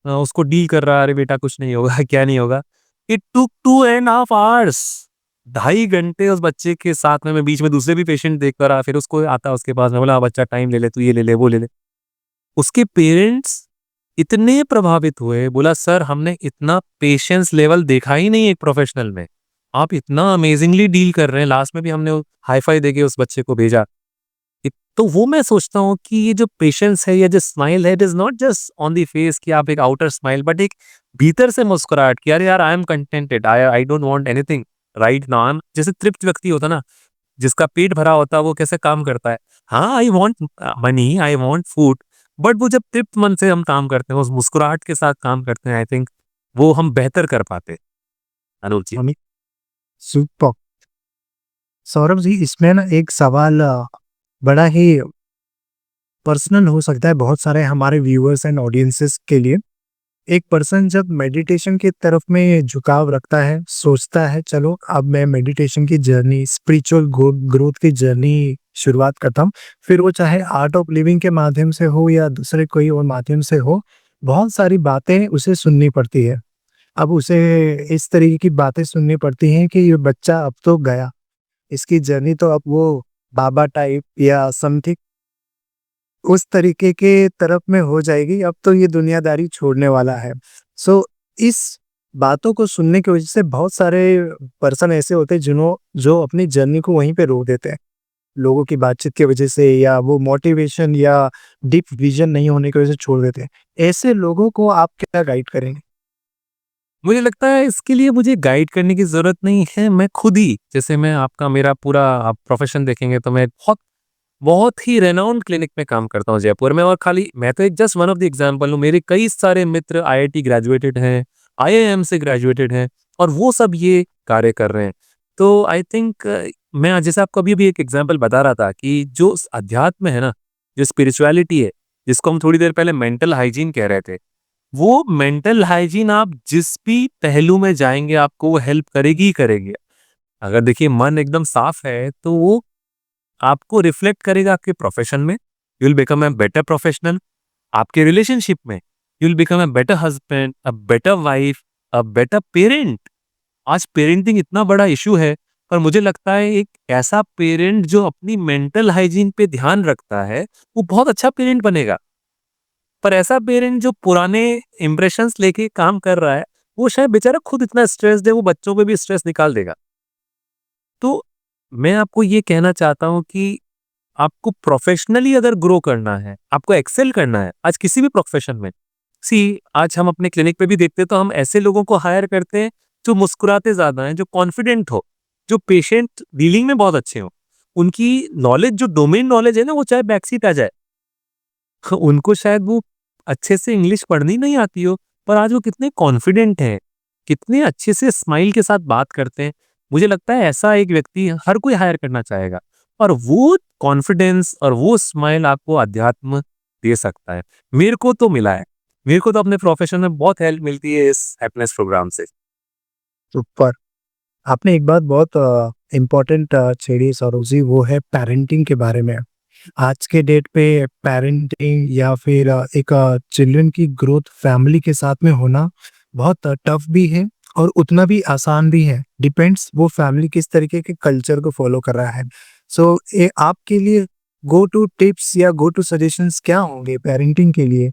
[SPEAKER 4] उसको डील कर रहा, अरे बेटा कुछ नहीं होगा, क्या नहीं होगा। इट टुक 2.5 आवर्स, 2.5 घंटे उस बच्चे के साथ में। मैं बीच में दूसरे भी पेशेंट देख कर रहा, फिर उसको आता उसके पास, मैं बोला बच्चा टाइम ले ले, तू ये ले ले, वो ले ले। उसके पेरेंट्स इतने प्रभावित हुए, बोला सर हमने इतना पेशेंस लेवल देखा ही नहीं एक प्रोफेशनल में, आप इतना अमेजिंगली डील कर रहे हैं। लास्ट में भी हमने हाई फाई देके उस बच्चे को भेजा। तो वो मैं सोचता हूँ कि ये जो पेशेंस है या जो स्माइल है, it is not just on the face कि आप एक आउटर स्माइल, बट एक भीतर से मुस्कुराहट कि अरे यार I am contented, I don't want anything right now. जैसे तृप्त व्यक्ति होता ना, जिसका पेट भरा होता है, वो कैसे काम करता है, हाँ I want money, I want food, but वो जब तृप्त मन से हम काम करते हैं, उस मुस्कुराहट के साथ काम करते हैं, आई थिंक वो हम बेहतर कर पाते हैं। अनूप जी।
[SPEAKER 1] अमित, सुपर। सौरभ जी, इसमें ना एक सवाल बड़ा ही पर्सनल हो सकता है बहुत सारे हमारे व्यूअर्स एंड ऑडियंसेस के लिए। एक पर्सन जब मेडिटेशन की तरफ में झुकाव रखता है, सोचता है चलो अब मैं मेडिटेशन की जर्नी, स्पिरिचुअल ग्रोथ की जर्नी शुरुआत करता हूँ, फिर वो चाहे आर्ट ऑफ लिविंग के माध्यम से हो या दूसरे कोई और माध्यम से हो, बहुत सारी बातें उसे सुननी पड़ती है। अब उसे इस तरीके की बातें सुननी पड़ती हैं कि ये बच्चा अब तो गया, इसकी जर्नी तो अब वो बाबा टाइप या समथिंग उस तरीके के तरफ में हो जाएगी, अब तो ये दुनियादारी छोड़ने वाला है। सो इस बातों को सुनने की वजह से बहुत सारे पर्सन ऐसे होते हैं जो अपनी जर्नी को वहीं पे रोक देते हैं। लोगों की बातचीत की वजह से या वो मोटिवेशन या डीप विजन नहीं होने की वजह से छोड़ देते हैं। ऐसे लोगों को आप क्या गाइड करेंगे?
[SPEAKER 4] मुझे लगता है इसके लिए मुझे गाइड करने की ज़रूरत नहीं है, मैं खुद ही जैसे मैं आपका मेरा पूरा आप प्रोफ़ेशन देखेंगे तो मैं बहुत बहुत ही रेनाउंड क्लिनिक में काम करता हूँ जयपुर में और खाली मैं तो एक just one of the example हूँ। मेरे कई सारे मित्र आईआईटी ग्रेजुएटेड हैं, आईआईएम से ग्रेजुएटेड हैं और वो सब ये कार्य कर रहे हैं। तो आई थिंक मैं आज जैसे आपको अभी भी एक एग्जांपल बता रहा था कि जो अध्यात्म है ना, जो स्पिरिचुअलिटी है, जिसको हम थोड़ी देर पहले मेंटल हाइजीन कह रहे थे, वो मेंटल हाइजीन आप जिस भी पहलू में जाएंगे आपको वो हेल्प करेगी ही करेगी। अगर देखिए मन एकदम साफ है तो वो आपको रिफ्लेक्ट करेगा आपके प्रोफेशन में, you will become a better professional. आपके रिलेशनशिप में you will become a better husband, a better wife, a better parent. आज पेरेंटिंग इतना बड़ा इशू है, पर मुझे लगता है एक ऐसा पेरेंट जो अपनी मेंटल हाइजीन पे ध्यान रखता है वो बहुत अच्छा पेरेंट बनेगा। पर ऐसा पेरेंट जो पुराने इंप्रेशंस लेके काम कर रहा है वो शायद बेचारा खुद इतना स्ट्रेस्ड है, वो बच्चों पे भी स्ट्रेस निकाल देगा। तो मैं आपको ये कहना चाहता हूँ कि आपको प्रोफेशनली अगर ग्रो करना है, आपको एक्सेल करना है आज किसी भी प्रोफेशन में, आज हम अपने क्लिनिक पे भी देखते हैं तो हम ऐसे लोगों को हायर करते हैं जो मुस्कुराते ज्यादा हैं, जो कॉन्फिडेंट हो, जो पेशेंट डीलिंग में बहुत अच्छे हो, उनकी नॉलेज जो डोमेन नॉलेज है ना वो चाहे बैकसीट आ जाए उनको शायद वो अच्छे से इंग्लिश पढ़नी नहीं आती हो, पर आज वो कितने कॉन्फिडेंट हैं, कितने अच्छे से स्माइल के साथ बात करते हैं। मुझे लगता है ऐसा एक व्यक्ति हर कोई हायर करना चाहेगा और वो कॉन्फिडेंस और वो स्माइल आपको अध्यात्म दे सकता है। मेरे को तो मिला है, मेरे को तो अपने प्रोफेशन में बहुत हेल्प मिलती है इस हैप्पीनेस प्रोग्राम से।
[SPEAKER 1] सुपर। आपने एक बात बहुत इम्पोर्टेंट छेड़ी सरोजी, वो है पेरेंटिंग के बारे में। आज के डेट पे पेरेंटिंग या फिर एक चिल्ड्रन की ग्रोथ फैमिली के साथ में होना बहुत टफ भी है और उतना भी आसान भी है। डिपेंड्स वो फैमिली किस तरीके के कल्चर को फॉलो कर रहा है। सो आपके लिए गो टू टिप्स या गो टू सजेशंस क्या होंगे पेरेंटिंग के लिए?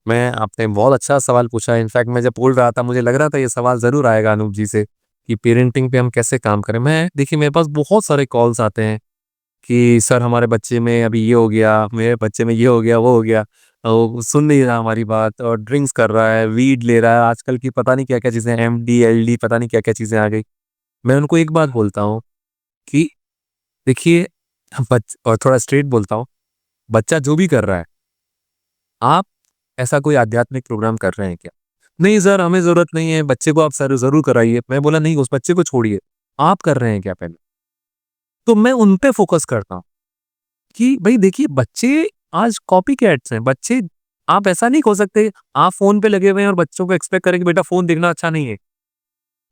[SPEAKER 4] मैं आपने बहुत अच्छा सवाल पूछा। इनफैक्ट मैं जब बोल रहा था मुझे लग रहा था ये सवाल ज़रूर आएगा अनूप जी से कि पेरेंटिंग पे हम कैसे काम करें। मैं देखिए मेरे पास बहुत सारे कॉल्स आते हैं कि सर हमारे बच्चे में अभी ये हो गया, मेरे बच्चे में ये हो गया, वो हो गया, वो सुन नहीं रहा हमारी बात और ड्रिंक्स कर रहा है, वीड ले रहा है, आजकल की पता नहीं क्या-क्या चीज़ें एमडी, एलडी पता नहीं क्या-क्या चीज़ें आ गई। मैं उनको एक बात बोलता हूँ कि देखिए बच और थोड़ा स्ट्रेट बोलता हूँ, बच्चा जो भी कर रहा है, आप ऐसा कोई आध्यात्मिक प्रोग्राम कर रहे हैं क्या? नहीं सर हमें ज़रूरत नहीं है, बच्चे को आप सर ज़रूर कराइए। मैं बोला नहीं उस बच्चे को छोड़िए, आप कर रहे हैं क्या पहले? तो मैं उन पे फ़ोकस करता हूँ कि भई देखिए बच्चे आज कॉपीकैट्स हैं, बच्चे आप ऐसा नहीं हो सकते, आप फ़ोन पे लगे हुए हैं और बच्चों को एक्सपेक्ट करें कि बेटा फ़ोन देखना अच्छा नहीं है।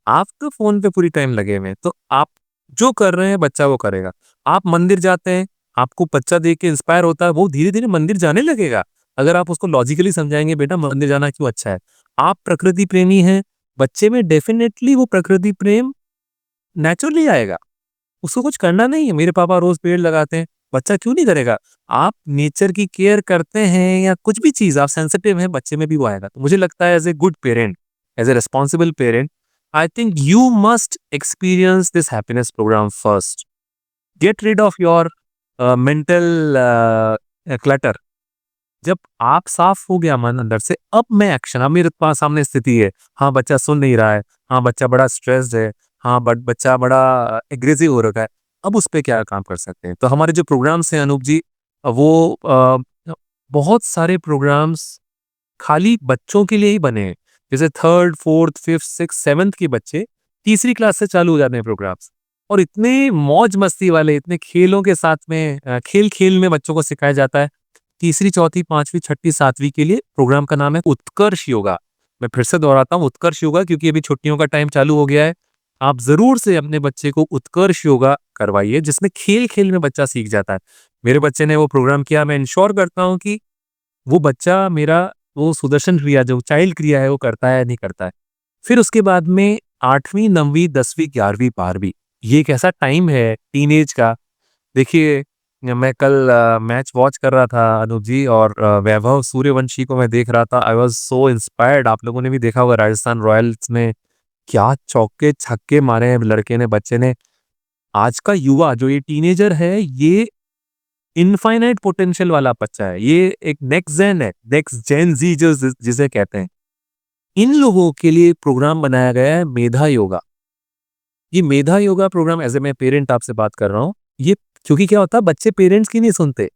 [SPEAKER 4] आप तो फ़ोन पे पूरी टाइम लगे हुए हैं, तो आप जो कर रहे हैं बच्चा वो करेगा। आप मंदिर जाते हैं, आपको बच्चा देख के इंस्पायर होता है, वो धीरे-धीरे मंदिर जाने लगेगा। अगर आप उसको लॉजिकली समझाएँगे बेटा मंदिर जाना क्यों अच्छा है। आप प्रकृति प्रेमी हैं, बच्चे में डेफिनिटली वो प्रकृति प्रेम नेचुरली आएगा। उसको कुछ करना नहीं है, मेरे पापा रोज़ पेड़ लगाते हैं, बच्चा क्यों नहीं करेगा? आप नेचर की केयर करते हैं या कुछ भी चीज़ आप सेंसिटिव हैं, बच्चे में भी वो आएगा। तो मुझे लगता है as a good parent, as a responsible parent, I think you must experience this happiness program first. Get rid of your mental clutter. जब आप साफ हो गया मन अंदर से, अब मैं एक्शन, अब मेरे पास सामने स्थिति है, हाँ बच्चा सुन नहीं रहा है, हाँ बच्चा बड़ा स्ट्रेस्ड है, हाँ बट बच्चा बड़ा एग्रेसिव हो रखा है, अब उस पे क्या काम कर सकते हैं। तो हमारे जो प्रोग्राम्स हैं अनूप जी, वो बहुत सारे प्रोग्राम्स खाली बच्चों के लिए ही बने हैं। जैसे 3rd, 4th, 5th, 6th, 7th के बच्चे तीसरी क्लास से चालू हो जाते हैं प्रोग्राम्स और इतने मौज मस्ती वाले, इतने खेलों के साथ में खेल-खेल में बच्चों को सिखाया जाता है। तीसरी, चौथी, 5वीं, छठी, 7वीं के लिए प्रोग्राम का नाम है उत्कर्ष योगा। मैं फिर से दोहराता हूँ उत्कर्ष योगा क्योंकि अभी छुट्टियों का टाइम चालू हो गया है। आप ज़रूर से अपने बच्चे को उत्कर्ष योगा करवाइए जिसमें खेल-खेल में बच्चा सीख जाता है। मेरे बच्चे ने वो प्रोग्राम किया, मैं इंश्योर करता हूँ कि वो बच्चा मेरा वो सुदर्शन क्रिया जो चाइल्ड क्रिया है वो करता है या नहीं करता है। फिर उसके बाद में 8वीं, 9वीं, 10वीं, 11वीं, 12वीं ये एक ऐसा टाइम है टीनेज का। देखिए मैं कल मैच वॉच कर रहा था अनूप जी, और वैभव सूर्यवंशी को मैं देख रहा था। I was so inspired. आप लोगों ने भी देखा होगा राजस्थान रॉयल्स में क्या चौके छक्के मारे हैं लड़के ने, बच्चे ने। आज का युवा जो ये टीनेजर है, ये इनफाइनाइट पोटेंशियल वाला बच्चा है। ये एक नेक्स्ट जेन है, नेक्स्ट जेन जी जो जिसे कहते हैं। इन लोगों के लिए प्रोग्राम बनाया गया है मेधा योगा। ये मेधा योगा प्रोग्राम, एज ए मैं पेरेंट आपसे बात कर रहा हूँ, ये क्योंकि क्या होता है, बच्चे पेरेंट्स की नहीं सुनते,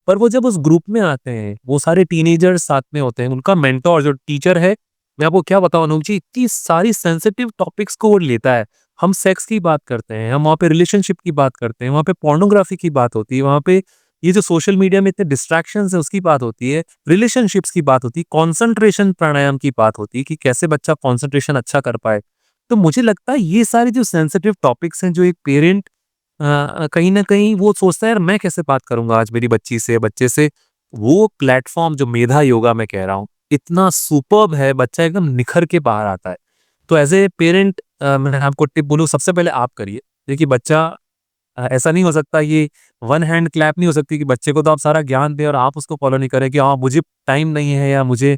[SPEAKER 4] पर वो जब उस ग्रुप में आते हैं, वो सारे टीनेजर्स साथ में होते हैं, उनका मेंटोर जो टीचर है, मैं आपको क्या बताऊं अनूप जी, इतनी सारी सेंसिटिव टॉपिक्स को वो लेता है। हम सेक्स की बात करते हैं, हम वहाँ पे रिलेशनशिप की बात करते हैं, वहाँ पे पोर्नोग्राफी की बात होती है, वहाँ पे ये जो सोशल मीडिया में इतने डिस्ट्रैक्शंस है उसकी बात होती है, रिलेशनशिप्स की बात होती है, कॉन्सेंट्रेशन प्राणायाम की बात होती है कि कैसे बच्चा कॉन्सेंट्रेशन अच्छा कर पाए। तो मुझे लगता है ये सारे जो सेंसिटिव टॉपिक्स हैं, जो एक पेरेंट कहीं न कहीं वो सोचता है, यार मैं कैसे बात करूँगा आज मेरी बच्ची से, बच्चे से। वो प्लेटफ़ॉर्म जो मेधा योगा मैं कह रहा हूँ, इतना सुपर्ब है, बच्चा एकदम निखर के बाहर आता है। तो एज़ ए पेरेंट मैं आपको टिप बोलूँ, सबसे पहले आप करिए। देखिए बच्चा ऐसा नहीं हो सकता, ये वन हैंड क्लैप नहीं हो सकती कि बच्चे को तो आप सारा ज्ञान दें और आप उसको फ़ॉलो नहीं करें कि हाँ, मुझे टाइम नहीं है या मुझे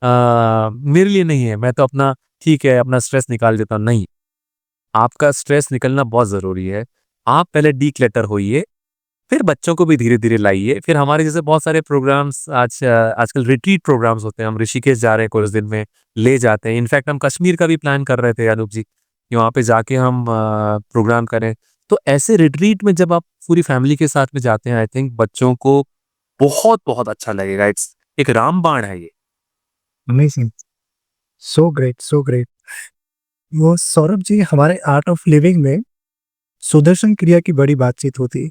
[SPEAKER 4] मेरे लिए नहीं है, मैं तो अपना ठीक है, अपना स्ट्रेस निकाल देता हूँ। नहीं, आपका स्ट्रेस निकलना बहुत ज़रूरी है। आप पहले डिक्लटर होइए, फिर बच्चों को भी धीरे-धीरे लाइए। फिर हमारे जैसे बहुत सारे प्रोग्राम्स आजकल रिट्रीट प्रोग्राम्स होते हैं। हम ऋषिकेश जा रहे हैं कुछ दिन में, ले जाते हैं। इनफैक्ट हम कश्मीर का भी प्लान कर रहे थे अनूप जी, कि वहाँ पे जाके हम प्रोग्राम करें। तो ऐसे रिट्रीट में जब आप पूरी फैमिली के साथ में जाते हैं, आई थिंक बच्चों को बहुत-बहुत अच्छा लगेगा। इट्स एक रामबाण है ये।
[SPEAKER 1] Amazing, so great, so great. वो सौरभ जी, हमारे आर्ट ऑफ लिविंग में सुदर्शन क्रिया की बड़ी बातचीत होती है।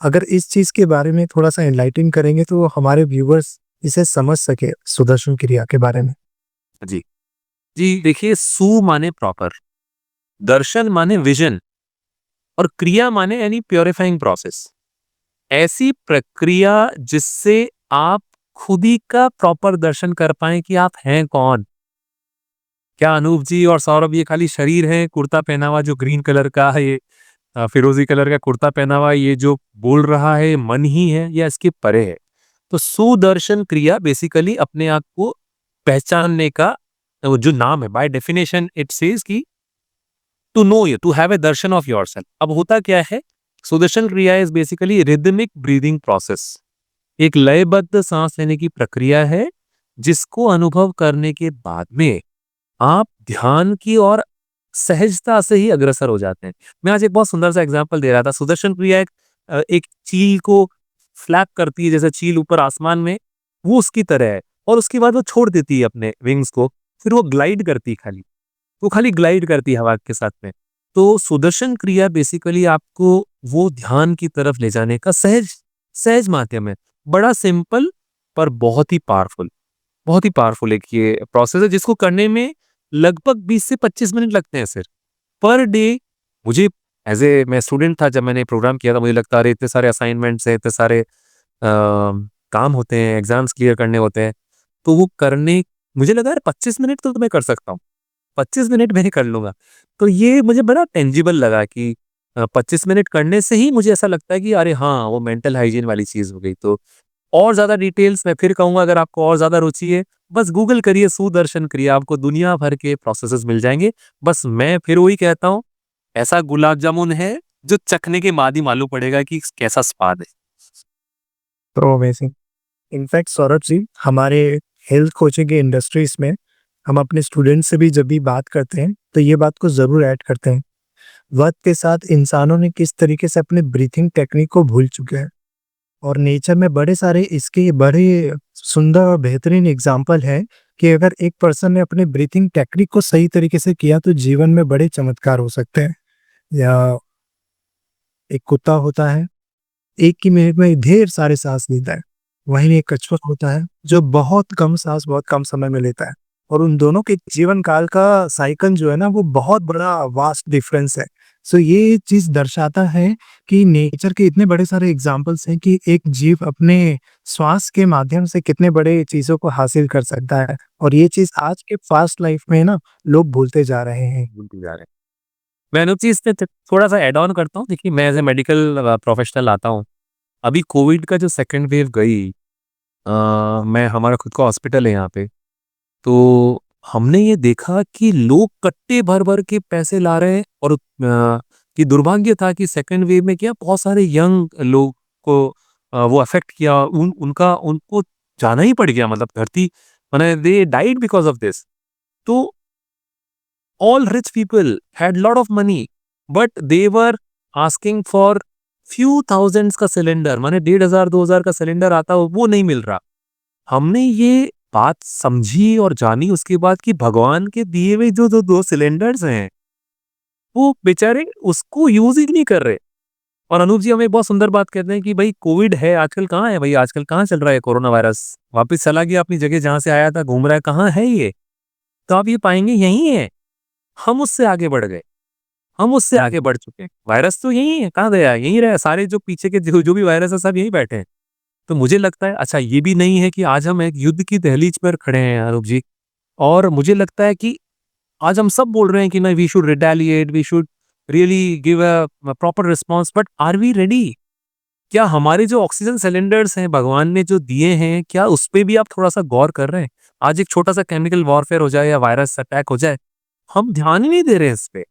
[SPEAKER 1] अगर इस चीज के बारे में थोड़ा सा एनलाइटन करेंगे तो हमारे व्यूवर्स इसे समझ सके, सुदर्शन क्रिया के बारे में।
[SPEAKER 4] जी। जी, देखिए, सु माने प्रॉपर, दर्शन माने विज़न, और क्रिया माने यानी प्यूरिफाइंग प्रोसेस। ऐसी प्रक्रिया जिससे आप खुद ही का प्रॉपर दर्शन कर पाएँ कि आप हैं कौन? क्या अनूप जी और सौरभ ये खाली शरीर है, कुर्ता पहना हुआ जो ग्रीन कलर का है, ये फिरोज़ी कलर का कुर्ता पहना हुआ, ये जो बोल रहा है मन ही है या इसके परे है? तो सुदर्शन क्रिया बेसिकली अपने आप को पहचानने का जो नाम है। बाय डेफिनेशन इट सेज कि to know you, to have a darshan of yourself. अब होता क्या है, Sudarshan Kriya is basically rhythmic breathing process. एक लयबद्ध सांस लेने की प्रक्रिया है, जिसको अनुभव करने के बाद में आप ध्यान की ओर सहजता से ही अग्रसर हो जाते हैं। मैं आज एक बहुत सुंदर सा एग्जांपल दे रहा था। सुदर्शन क्रिया एक चील को फ्लैप करती है, जैसे चील ऊपर आसमान में, वो उसकी तरह है। और उसके बाद वो छोड़ देती है अपने विंग्स को, फिर वो ग्लाइड करती है खाली। वो खाली ग्लाइड करती है हवा के साथ में। तो सुदर्शन क्रिया बेसिकली आपको वो ध्यान की तरफ ले जाने का सहज सहज माध्यम है। बड़ा सिंपल पर बहुत ही पावरफुल एक ये प्रोसेस है, जिसको करने में लगभग 20 से 25 मिनट लगते हैं सिर्फ पर डे। मुझे एज ए मैं स्टूडेंट था जब मैंने प्रोग्राम किया था, मुझे लगता अरे इतने सारे असाइनमेंट्स हैं, इतने सारे काम होते हैं, एग्जाम्स क्लियर करने होते हैं, तो वो करने मुझे लगा यार 25 मिनट तो मैं कर सकता हूँ, 25 मिनट मैंने कर लूंगा। तो ये मुझे बड़ा टेंजिबल लगा कि 25 मिनट करने से ही मुझे ऐसा लगता है कि अरे हाँ, वो मेंटल हाइजीन वाली चीज हो गई। तो और ज्यादा डिटेल्स मैं फिर कहूंगा, अगर आपको और ज्यादा रुचि है, बस गूगल करिए सुदर्शन क्रिया, आपको दुनिया भर के प्रोसेसेस मिल जाएंगे। बस मैं फिर वही कहता हूँ, ऐसा गुलाब जामुन है जो चखने के बाद ही मालूम पड़ेगा कि कैसा स्वाद है।
[SPEAKER 1] तो अमेजिंग। इनफैक्ट सौरभ जी, हमारे हेल्थ कोचिंग के इंडस्ट्रीज में हम अपने स्टूडेंट से भी जब भी बात करते हैं तो ये बात को जरूर ऐड करते हैं, वक्त के साथ इंसानों ने किस तरीके से अपने ब्रीथिंग टेक्निक को भूल चुके हैं। और नेचर में बड़े सारे इसके बड़े सुंदर और बेहतरीन एग्जाम्पल है कि अगर एक पर्सन ने अपने ब्रीथिंग टेक्निक को सही तरीके से किया तो जीवन में बड़े चमत्कार हो सकते हैं। या एक कुत्ता होता है, एक ही मिनट में ढेर सारे सांस लेता है। वहीं एक कछुआ होता है जो बहुत कम सांस बहुत कम समय में लेता है। और उन दोनों के जीवन काल का साइकिल जो है ना, वो बहुत बड़ा वास्ट डिफरेंस है। सो ये चीज दर्शाता है कि नेचर के इतने बड़े सारे एग्जाम्पल्स हैं कि एक जीव अपने श्वास के माध्यम से कितने बड़े चीजों को हासिल कर सकता है। और ये चीज आज के फास्ट लाइफ में ना लोग भूलते जा रहे हैं।
[SPEAKER 4] भूलते जा रहे हैं। मैं अनूप जी इसमें थोड़ा सा एड ऑन करता हूँ। देखिए, मैं एज ए मेडिकल प्रोफेशनल आता हूँ, अभी कोविड का जो सेकंड वेव गई, मैं हमारा खुद का हॉस्पिटल है यहाँ पे, तो हमने ये देखा कि लोग कट्टे भर भर के पैसे ला रहे हैं। और कि दुर्भाग्य था कि सेकंड वेव में क्या बहुत सारे यंग लोग को वो अफेक्ट किया, उनको जाना ही पड़ गया, मतलब धरती मैंने they died because of this. तो all rich people had lot of money but they were asking for few thousands का सिलेंडर, माने 1500-2000 का सिलेंडर आता हो, वो नहीं मिल रहा। हमने ये बात समझी और जानी उसके बाद कि भगवान के दिए हुए जो जो 2 सिलेंडर्स हैं वो बेचारे उसको यूज ही नहीं कर रहे। और अनूप जी हमें बहुत सुंदर बात कहते हैं कि भाई कोविड है, आजकल कहाँ है भाई, आजकल कहाँ चल रहा है कोरोना वायरस, वापस चला गया अपनी जगह जहां से आया था, घूम रहा है, कहाँ है ये? तो आप ये पाएंगे यही है। हम उससे आगे बढ़ गए, हम उससे आगे बढ़ चुके हैं। वायरस तो यही है, कहाँ गया? यही रहा, सारे जो पीछे के जो भी वायरस है सब यही बैठे हैं। तो मुझे लगता है अच्छा ये भी नहीं है कि आज हम एक युद्ध की दहलीज पर खड़े हैं अनूप जी। और मुझे लगता है कि आज हम सब बोल रहे हैं कि ना we should retaliate, we should really give a proper response, but are we ready? क्या हमारे जो ऑक्सीजन सिलेंडर्स हैं भगवान ने जो दिए हैं, क्या उस पे भी आप थोड़ा सा गौर कर रहे हैं? आज एक छोटा सा केमिकल वॉरफेयर हो जाए या वायरस अटैक हो जाए, हम ध्यान ही नहीं दे रहे हैं इस पे।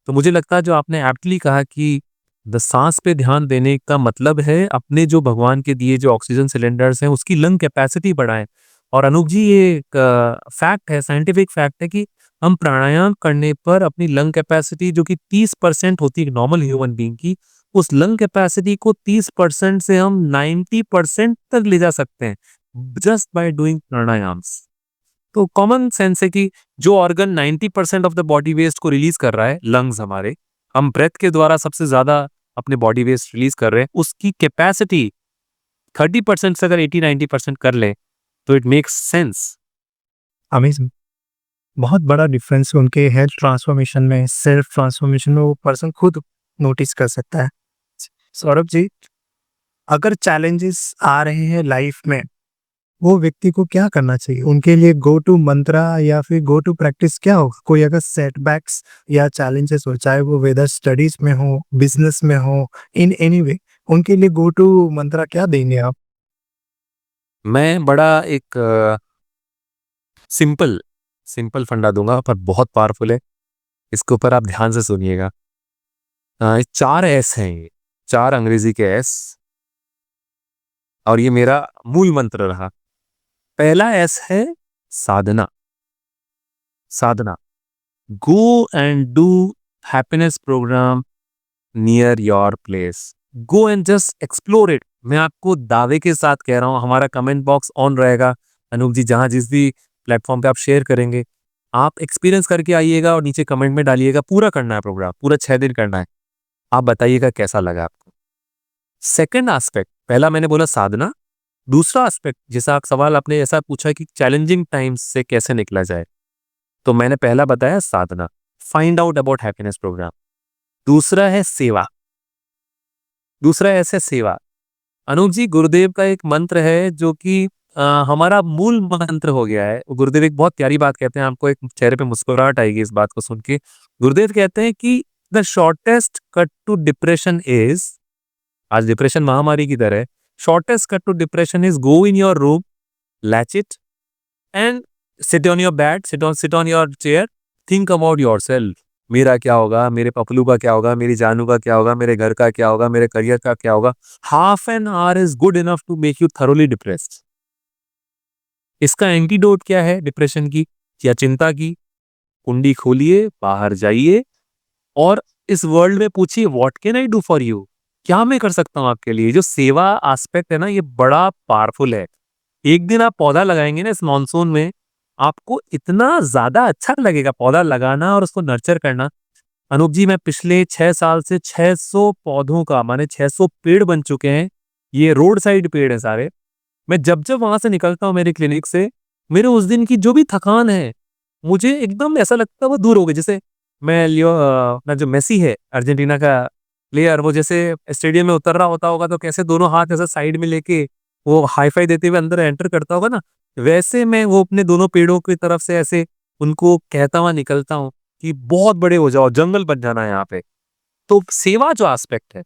[SPEAKER 4] तो मुझे लगता है जो आपने एप्टली कहा कि सांस पे ध्यान देने का मतलब है अपने जो भगवान के दिए जो ऑक्सीजन सिलेंडर्स हैं उसकी लंग कैपेसिटी बढ़ाएं। और अनूप जी ये एक फैक्ट है, साइंटिफिक फैक्ट है कि हम प्राणायाम करने पर अपनी लंग कैपेसिटी जो कि 30% होती है नॉर्मल ह्यूमन बीइंग की, उस लंग कैपेसिटी को 30% से हम 90% तक ले जा सकते हैं जस्ट बाय डूइंग प्राणायाम्स। तो कॉमन सेंस है कि जो organ 90% of the body waste को रिलीज कर रहा है, लंग्स हमारे, हम ब्रेथ के द्वारा सबसे ज्यादा अपने बॉडी वेस्ट रिलीज कर रहे हैं, उसकी कैपेसिटी 30% से अगर 80-90% कर ले तो इट मेक्स सेंस।
[SPEAKER 1] अमेजिंग। बहुत बड़ा डिफरेंस उनके हेल्थ ट्रांसफॉर्मेशन में, सेल्फ ट्रांसफॉर्मेशन में वो पर्सन खुद नोटिस कर सकता है। सौरभ जी, अगर चैलेंजेस आ रहे हैं लाइफ में, वो व्यक्ति को क्या करना चाहिए? उनके लिए गो टू मंत्रा या फिर गो टू प्रैक्टिस क्या होगा? कोई अगर सेटबैक्स या चैलेंजेस हो, चाहे वो वेदर स्टडीज में हो, बिजनेस में हो, इन एनी वे, उनके लिए गो टू मंत्रा क्या देंगे आप?
[SPEAKER 4] मैं बड़ा एक सिंपल सिंपल फंडा दूंगा पर बहुत पावरफुल है, इसके ऊपर आप ध्यान से सुनिएगा। 4 एस हैं, ये 4 अंग्रेजी के एस, और ये मेरा मूल मंत्र रहा। पहला एस है साधना। साधना, go and do happiness programme near your place, go and just explore it. मैं आपको दावे के साथ कह रहा हूं, हमारा कमेंट बॉक्स ऑन रहेगा अनूप जी, जहां जिस भी प्लेटफॉर्म पे आप शेयर करेंगे आप एक्सपीरियंस करके आइएगा और नीचे कमेंट में डालिएगा। पूरा करना है प्रोग्राम, पूरा 6 दिन करना है। आप बताइएगा कैसा लगा आपको। सेकंड एस्पेक्ट, पहला मैंने बोला साधना, दूसरा एस्पेक्ट जैसा आप सवाल आपने ऐसा पूछा कि चैलेंजिंग टाइम्स से कैसे निकला जाए, तो मैंने पहला बताया साधना, find out about happiness programme. दूसरा है सेवा, दूसरा ऐसे सेवा। अनूप जी, गुरुदेव का एक मंत्र है जो कि हमारा मूल मंत्र हो गया है। गुरुदेव एक बहुत प्यारी बात कहते हैं, आपको एक चेहरे पे मुस्कुराहट आएगी इस बात को सुन के। गुरुदेव कहते हैं कि the shortest cut to depression is, आज डिप्रेशन महामारी की तरह, shortest cut to depression is go in your room, latch it and sit on your bed, sit on your chair, think about yourself. मेरा क्या होगा, मेरे पपलू का क्या होगा, मेरी जानू का क्या होगा, मेरे घर का क्या होगा, मेरे करियर का क्या होगा। Half an hour is good enough to make you thoroughly depressed. इसका एंटीडोट क्या है डिप्रेशन की या चिंता की? कुंडी खोलिए, बाहर जाइए और इस वर्ल्ड में पूछिए what can I do for you, क्या मैं कर सकता हूं आपके लिए। जो सेवा एस्पेक्ट है ना, ये बड़ा पावरफुल है। एक दिन आप पौधा लगाएंगे ना इस मॉनसून में, आपको इतना ज्यादा अच्छा लगेगा पौधा लगाना और उसको नर्चर करना। अनूप जी, मैं पिछले 6 साल से 600 पौधों का, माने 600 पेड़ बन चुके हैं। ये रोड साइड पेड़ है सारे। मैं जब जब वहां से निकलता हूँ मेरे क्लिनिक से, मेरे उस दिन की जो भी थकान है, मुझे एकदम ऐसा लगता है वो दूर हो गई। जैसे मैं लियो अपना जो मेसी है अर्जेंटीना का प्लेयर, वो जैसे स्टेडियम में उतर रहा होता होगा तो कैसे दोनों हाथ ऐसा साइड में लेके वो हाई फाई देते हुए अंदर एंटर करता होगा ना, वैसे मैं वो अपने दोनों पेड़ों की तरफ से ऐसे उनको कहता हुआ निकलता हूँ कि बहुत बड़े हो जाओ, जंगल बन जाना है यहाँ पे। तो सेवा जो एस्पेक्ट है,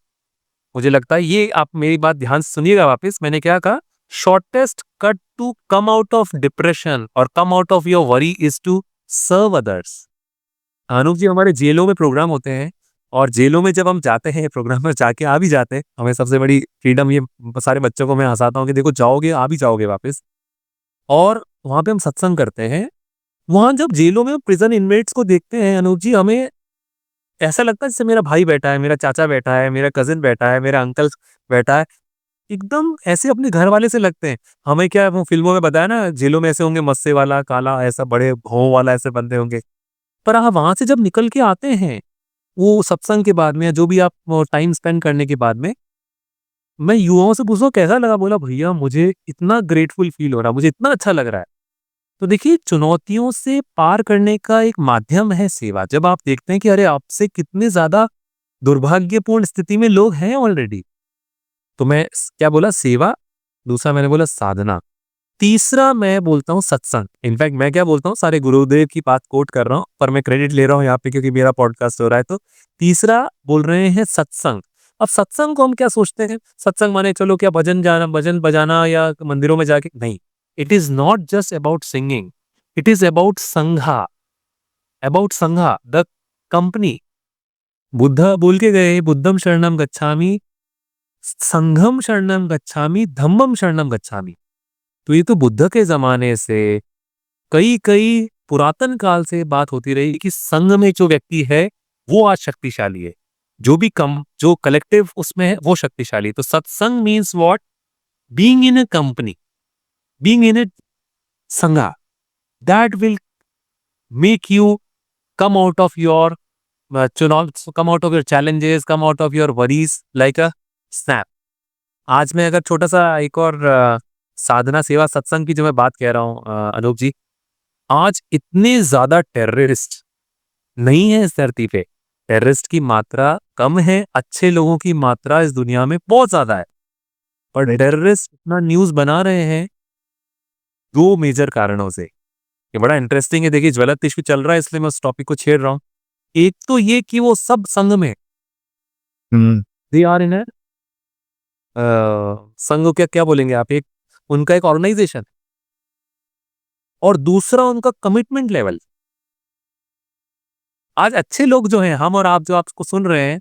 [SPEAKER 4] मुझे लगता है ये आप मेरी बात ध्यान से सुनिएगा वापस। मैंने क्या कहा? Shortest cut to come out of depression और come out of your worry is to serve others. Anoop ji, हमारे जेलों में प्रोग्राम होते हैं और जेलों में जब हम जाते हैं, प्रोग्राम में जाके आ भी जाते हैं, हमें सबसे बड़ी फ्रीडम ये सारे बच्चों को मैं हंसाता हूँ कि देखो जाओगे आ भी जाओगे वापस, और वहां पे हम सत्संग करते हैं। वहां जब जेलों में प्रिजन इनमेट्स को देखते हैं अनूप जी, हमें ऐसा लगता है जैसे मेरा भाई बैठा है, मेरा चाचा बैठा है, मेरा कजिन बैठा है, मेरा अंकल बैठा है, एकदम ऐसे अपने घर वाले से लगते हैं। हमें क्या वो फिल्मों में बताया ना, जेलों में ऐसे होंगे मस्से वाला काला ऐसा बड़े भौं वाला ऐसे बंदे होंगे, पर आप वहां से जब निकल के आते हैं वो सत्संग के बाद में या जो भी आप टाइम स्पेंड करने के बाद में, मैं युवाओं से पूछा कैसा लगा, बोला भैया मुझे इतना ग्रेटफुल फील हो रहा है, मुझे इतना अच्छा लग रहा है। तो देखिए, चुनौतियों से पार करने का एक माध्यम है सेवा। जब आप देखते हैं कि अरे आपसे कितने ज्यादा दुर्भाग्यपूर्ण स्थिति में लोग हैं ऑलरेडी, तो मैं क्या बोला? सेवा। दूसरा मैंने बोला साधना। तीसरा मैं बोलता हूँ सत्संग। इनफैक्ट मैं क्या बोलता हूँ, सारे गुरुदेव की बात कोट कर रहा हूँ पर मैं क्रेडिट ले रहा हूँ यहाँ पे क्योंकि मेरा पॉडकास्ट हो रहा है। तो तीसरा बोल रहे हैं सत्संग। अब सत्संग को हम क्या सोचते हैं? सत्संग माने चलो क्या भजन जाना, भजन बजाना या मंदिरों में जाके? नहीं, it is not just about singing, it is about संघा, द कंपनी। बुद्ध बोल के गए, बुद्धम शरणम गच्छामि, संघम शरणम गच्छामि, धम्मम शरणम गच्छामि। तो ये तो बुद्ध के जमाने से कई कई पुरातन काल से बात होती रही कि संघ में जो व्यक्ति है वो आज शक्तिशाली है, जो कलेक्टिव उसमें है वो शक्तिशाली है। तो सत्संग means what? Being in a company, being in a sangha, that will make you come out of your चुनाव, come out of your challenges, come out of your worries like a snap। आज मैं अगर छोटा सा एक और साधना सेवा सत्संग की जो मैं बात कह रहा हूँ अनूप जी, आज इतने ज्यादा टेररिस्ट नहीं है इस धरती पे। टेररिस्ट की मात्रा कम है, अच्छे लोगों की मात्रा इस दुनिया में बहुत ज्यादा है। पर टेररिस्ट इतना न्यूज बना रहे हैं दो मेजर कारणों से। ये बड़ा इंटरेस्टिंग है। देखिए, ज्वलंत इश्यू चल रहा है इसलिए मैं उस टॉपिक को छेड़ रहा हूँ। एक तो ये कि वो सब संघ में, दे आर इन संघ को क्या क्या बोलेंगे आप, एक उनका एक ऑर्गेनाइजेशन, और दूसरा उनका कमिटमेंट लेवल। आज अच्छे लोग जो हैं, हम और आप जो आपको सुन रहे हैं,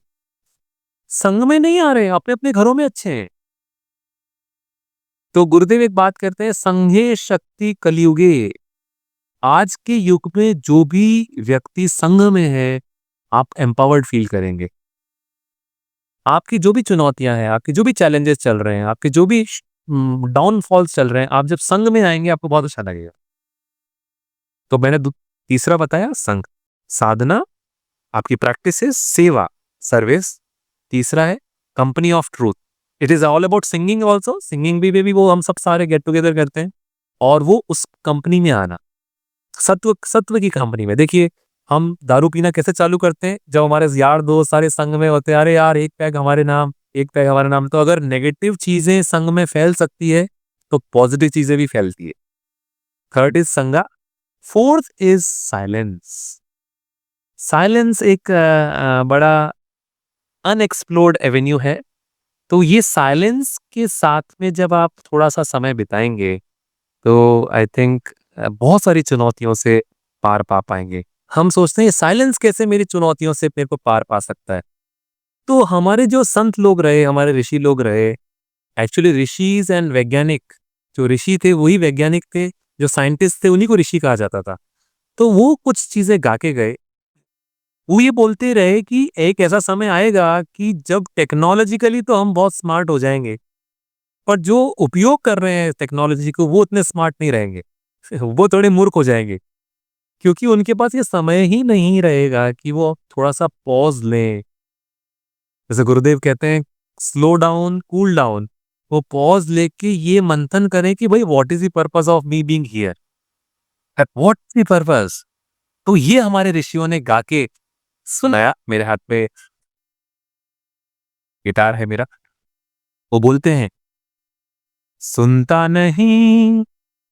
[SPEAKER 4] संघ में नहीं आ रहे हैं, अपने अपने घरों में अच्छे हैं। तो गुरुदेव एक बात करते हैं, संघे शक्ति कलयुगे। आज के युग में जो भी व्यक्ति संघ में है, आप एम्पावर्ड फील करेंगे। आपकी जो भी चुनौतियां हैं, आपके जो भी चैलेंजेस चल रहे हैं, आपके जो भी डाउनफॉल्स चल रहे हैं, आप जब संघ में आएंगे आपको बहुत अच्छा लगेगा। तो मैंने तीसरा बताया संघ, साधना, आपकी प्रैक्टिस, सेवा, सर्विस। तीसरा है company of truth. It is all about singing also. Singing भी वो हम सब सारे गेट टुगेदर करते हैं, और वो उस कंपनी में आना, सत्व की कंपनी में। देखिए, हम दारू पीना कैसे चालू करते हैं? जब हमारे यार दोस्त सारे संग में होते हैं, अरे यार एक पैग हमारे नाम, एक पैग हमारे नाम। तो अगर नेगेटिव चीजें संग में फैल सकती है तो पॉजिटिव चीजें भी फैलती है। थर्ड इज संगा। Fourth is silence. साइलेंस एक बड़ा अनएक्सप्लोर्ड एवेन्यू है। तो ये साइलेंस के साथ में जब आप थोड़ा सा समय बिताएंगे तो आई थिंक बहुत सारी चुनौतियों से पार पा पाएंगे। हम सोचते हैं साइलेंस कैसे मेरी चुनौतियों से मेरे को पार पा सकता है। तो हमारे जो संत लोग रहे, हमारे ऋषि लोग रहे, एक्चुअली ऋषिज एंड वैज्ञानिक, जो ऋषि थे वही वैज्ञानिक थे, जो साइंटिस्ट थे उन्हीं को ऋषि कहा जाता था। तो वो कुछ चीजें गा के गए। वो ये बोलते रहे कि एक ऐसा समय आएगा कि जब टेक्नोलॉजिकली तो हम बहुत स्मार्ट हो जाएंगे, पर जो उपयोग कर रहे हैं टेक्नोलॉजी को वो उतने स्मार्ट नहीं रहेंगे, वो थोड़े मूर्ख हो जाएंगे, क्योंकि उनके पास ये समय ही नहीं रहेगा कि वो थोड़ा सा पॉज लें। जैसे गुरुदेव कहते हैं स्लो डाउन, कूल डाउन। वो पॉज लेके ये मंथन करें कि भाई what is the purpose of me being here, what is the purpose. तो ये हमारे ऋषियों ने गा के सुनाया। मेरे हाथ में गिटार है मेरा। वो बोलते हैं, सुनता नहीं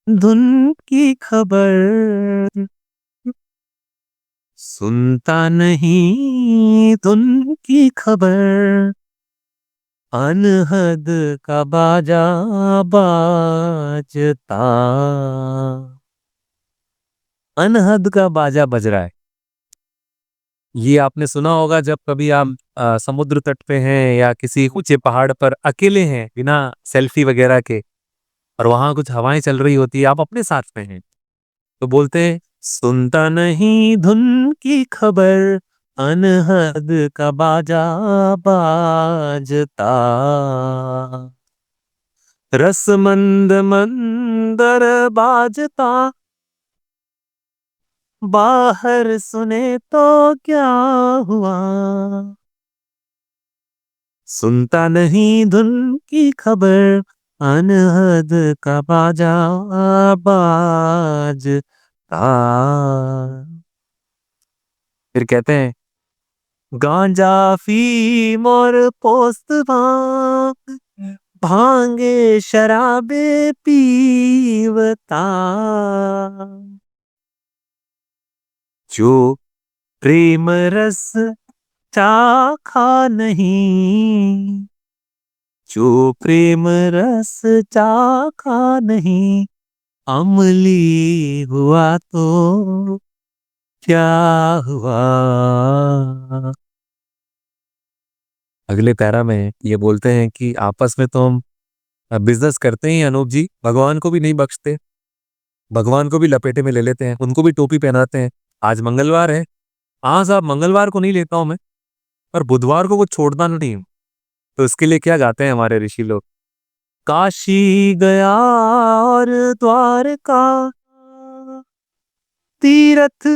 [SPEAKER 4] धुन की खबर, सुनता नहीं धुन की खबर, अनहद का बाजा बाजता, अनहद का बाजा बज रहा है। ये आपने सुना होगा जब कभी आप समुद्र तट पे हैं या किसी ऊंचे पहाड़ पर अकेले हैं बिना सेल्फी वगैरह के, और वहां कुछ हवाएं चल रही होती है, आप अपने साथ में हैं, तो बोलते हैं सुनता नहीं धुन की खबर, अनहद का बाजा बाजता, रसमंद मंदर बाजता, बाहर सुने तो क्या हुआ, सुनता नहीं धुन की खबर, अनहद का बाजा बाजता। फिर कहते हैं गांजा फीम और पोस्त भांग, भांगे शराबे पीवता, जो प्रेम रस चाखा नहीं, जो प्रेम रस चाखा नहीं, अमली हुआ तो क्या हुआ। अगले पैरा में ये बोलते हैं कि आपस में तो हम बिजनेस करते ही अनूप जी, भगवान को भी नहीं बख्शते, भगवान को भी लपेटे में ले लेते हैं, उनको भी टोपी पहनाते हैं। आज मंगलवार है, हाँ साहब मंगलवार को नहीं लेता हूं मैं, पर बुधवार को कुछ छोड़ता नहीं हूं। तो इसके लिए क्या गाते हैं हमारे ऋषि लोग, काशी गया और द्वारका, तीरथ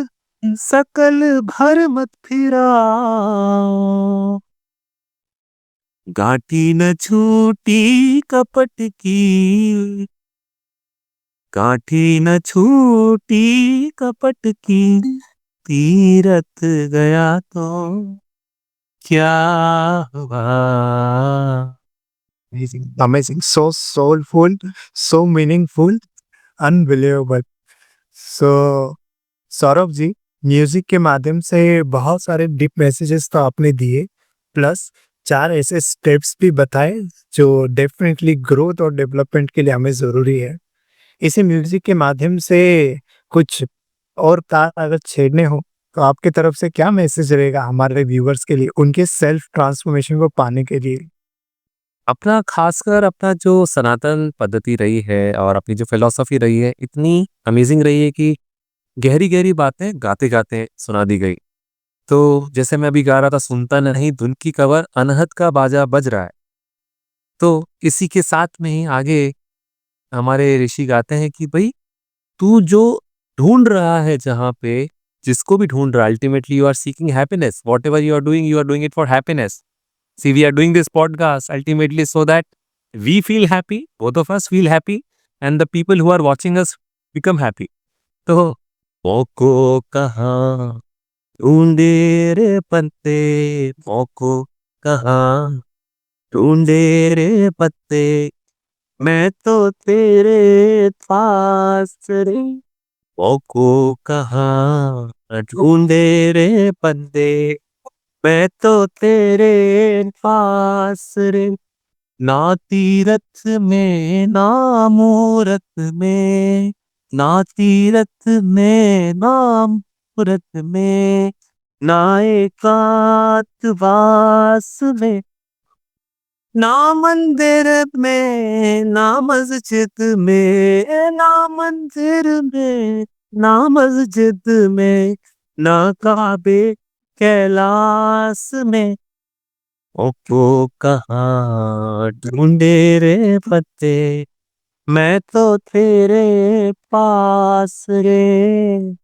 [SPEAKER 4] सकल भरमत फिरा, गांठी न छूटी कपट की, गांठी न छूटी कपट की, तीरथ गया तो क्या हुआ।
[SPEAKER 1] Amazing, amazing, so soulful, so meaningful, unbelievable. So Saurabh ji, music के माध्यम से बहुत सारे डीप मैसेजेस तो आपने दिए, प्लस 4 ऐसे स्टेप्स भी बताए जो डेफिनेटली ग्रोथ और डेवलपमेंट के लिए हमें ज़रूरी है। इसी म्यूजिक के माध्यम से कुछ और तार अगर छेड़ने हो, तो आपकी तरफ से क्या मैसेज रहेगा हमारे व्यूअर्स के लिए, उनके सेल्फ ट्रांसफॉर्मेशन को पाने के लिए?
[SPEAKER 4] अपना खासकर अपना जो सनातन पद्धति रही है और अपनी जो फिलॉसफी रही है, इतनी अमेजिंग रही है कि गहरी गहरी बातें गाते गाते सुना दी गई। तो जैसे मैं अभी गा रहा था, सुनता नहीं धुन की खबर, अनहद का बाजा बज रहा है, तो इसी के साथ में ही आगे हमारे ऋषि गाते हैं कि भाई तू जो ढूंढ रहा है, जहां पे जिसको भी ढूंढ रहा है, ultimately you are seeking happiness, whatever you are doing it for happiness. See, we are doing this podcast ultimately so that we feel happy, both of us feel happy, and the people who are watching us become happy. तो मोको कहाँ ढूंढे रे पत्ते, मोको कहाँ ढूंढे रे पत्ते, मैं तो तेरे पास रे, मोको कहाँ ढूंढे रे पत्ते, मैं तो तेरे पास रे, ना तीरथ में ना मूरत में, ना तीरथ में ना मूरत में, ना एकांतवास में, ना मंदिर में ना मस्जिद में, ना मंदिर में ना मस्जिद में, ना काबे कैलाश में, ओको कहाँ ढूंढे रे पत्ते, मैं तो तेरे पास रे।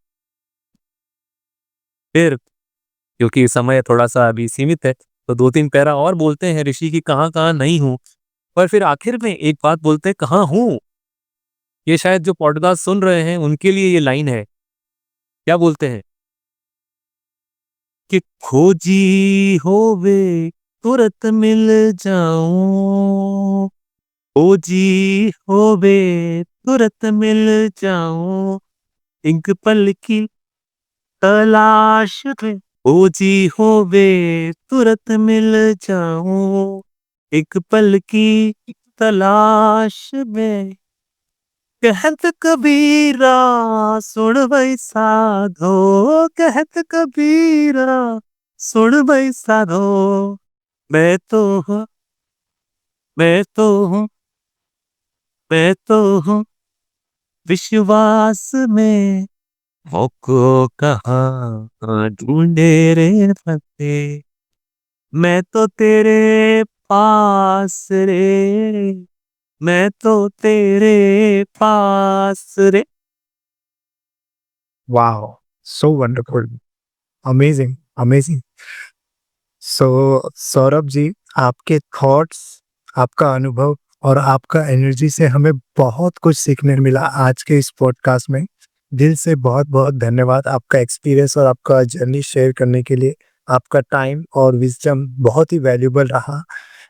[SPEAKER 4] फिर क्योंकि समय थोड़ा सा अभी सीमित है, तो 2-3 पैरा और बोलते हैं ऋषि की कहाँ कहाँ नहीं हूं, पर फिर आखिर में एक बात बोलते हैं कहाँ हूं। ये शायद जो पॉडकास्ट सुन रहे हैं उनके लिए ये लाइन है। क्या बोलते हैं कि खोजी होवे तुरंत मिल जाऊं, खोजी होवे तुरंत मिल जाऊं, एक पल की तलाश में, खोजी होवे तुरंत मिल जाऊं,
[SPEAKER 1] एक पल की तलाश में कहत कबीरा सुन भाई साधो कहत कबीरा सुन भाई साधो मैं तो हूँ मैं तो हूँ मैं तो हूँ विश्वास में को कहाँ ढूंढे रे फते मैं तो तेरे पास रे मैं तो तेरे पास रे wow so wonderful amazing amazing so Saurabh ji आपके थॉट्स आपका अनुभव और आपका एनर्जी से हमें बहुत कुछ सीखने मिला आज के इस पॉडकास्ट में दिल से बहुत बहुत धन्यवाद आपका एक्सपीरियंस और आपका जर्नी शेयर करने के लिए आपका टाइम और विजडम बहुत ही वैल्यूबल रहा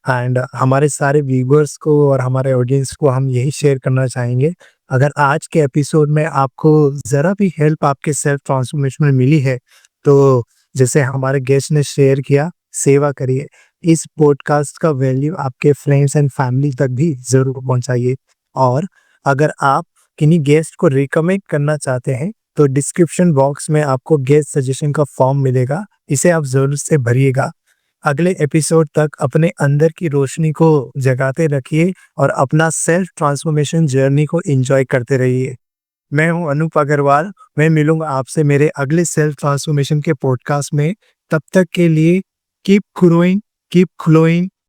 [SPEAKER 1] एंड हमारे सारे व्यूवर्स को और हमारे ऑडियंस को हम यही शेयर करना चाहेंगे अगर आज के एपिसोड में आपको ज़रा भी हेल्प आपके सेल्फ ट्रांसफॉर्मेशन में मिली है तो जैसे हमारे गेस्ट ने शेयर किया सेवा करिए इस पॉडकास्ट का वैल्यू आपके फ्रेंड्स एंड फैमिली तक भी ज़रूर पहुंचाइए और अगर आप किन्हीं गेस्ट को रिकमेंड करना चाहते हैं तो डिस्क्रिप्शन बॉक्स में आपको गेस्ट सजेशन का फॉर्म मिलेगा इसे आप ज़रूर से भरिएगा अगले एपिसोड तक अपने अंदर की रोशनी को जगाते रखिए और अपना सेल्फ ट्रांसफॉर्मेशन जर्नी को एंजॉय करते रहिए मैं हूं अनूप अग्रवाल मैं मिलूंगा आपसे मेरे अगले सेल्फ ट्रांसफॉर्मेशन के पॉडकास्ट में तब तक के लिए कीप ग्रोइंग कीप ग्लोइंग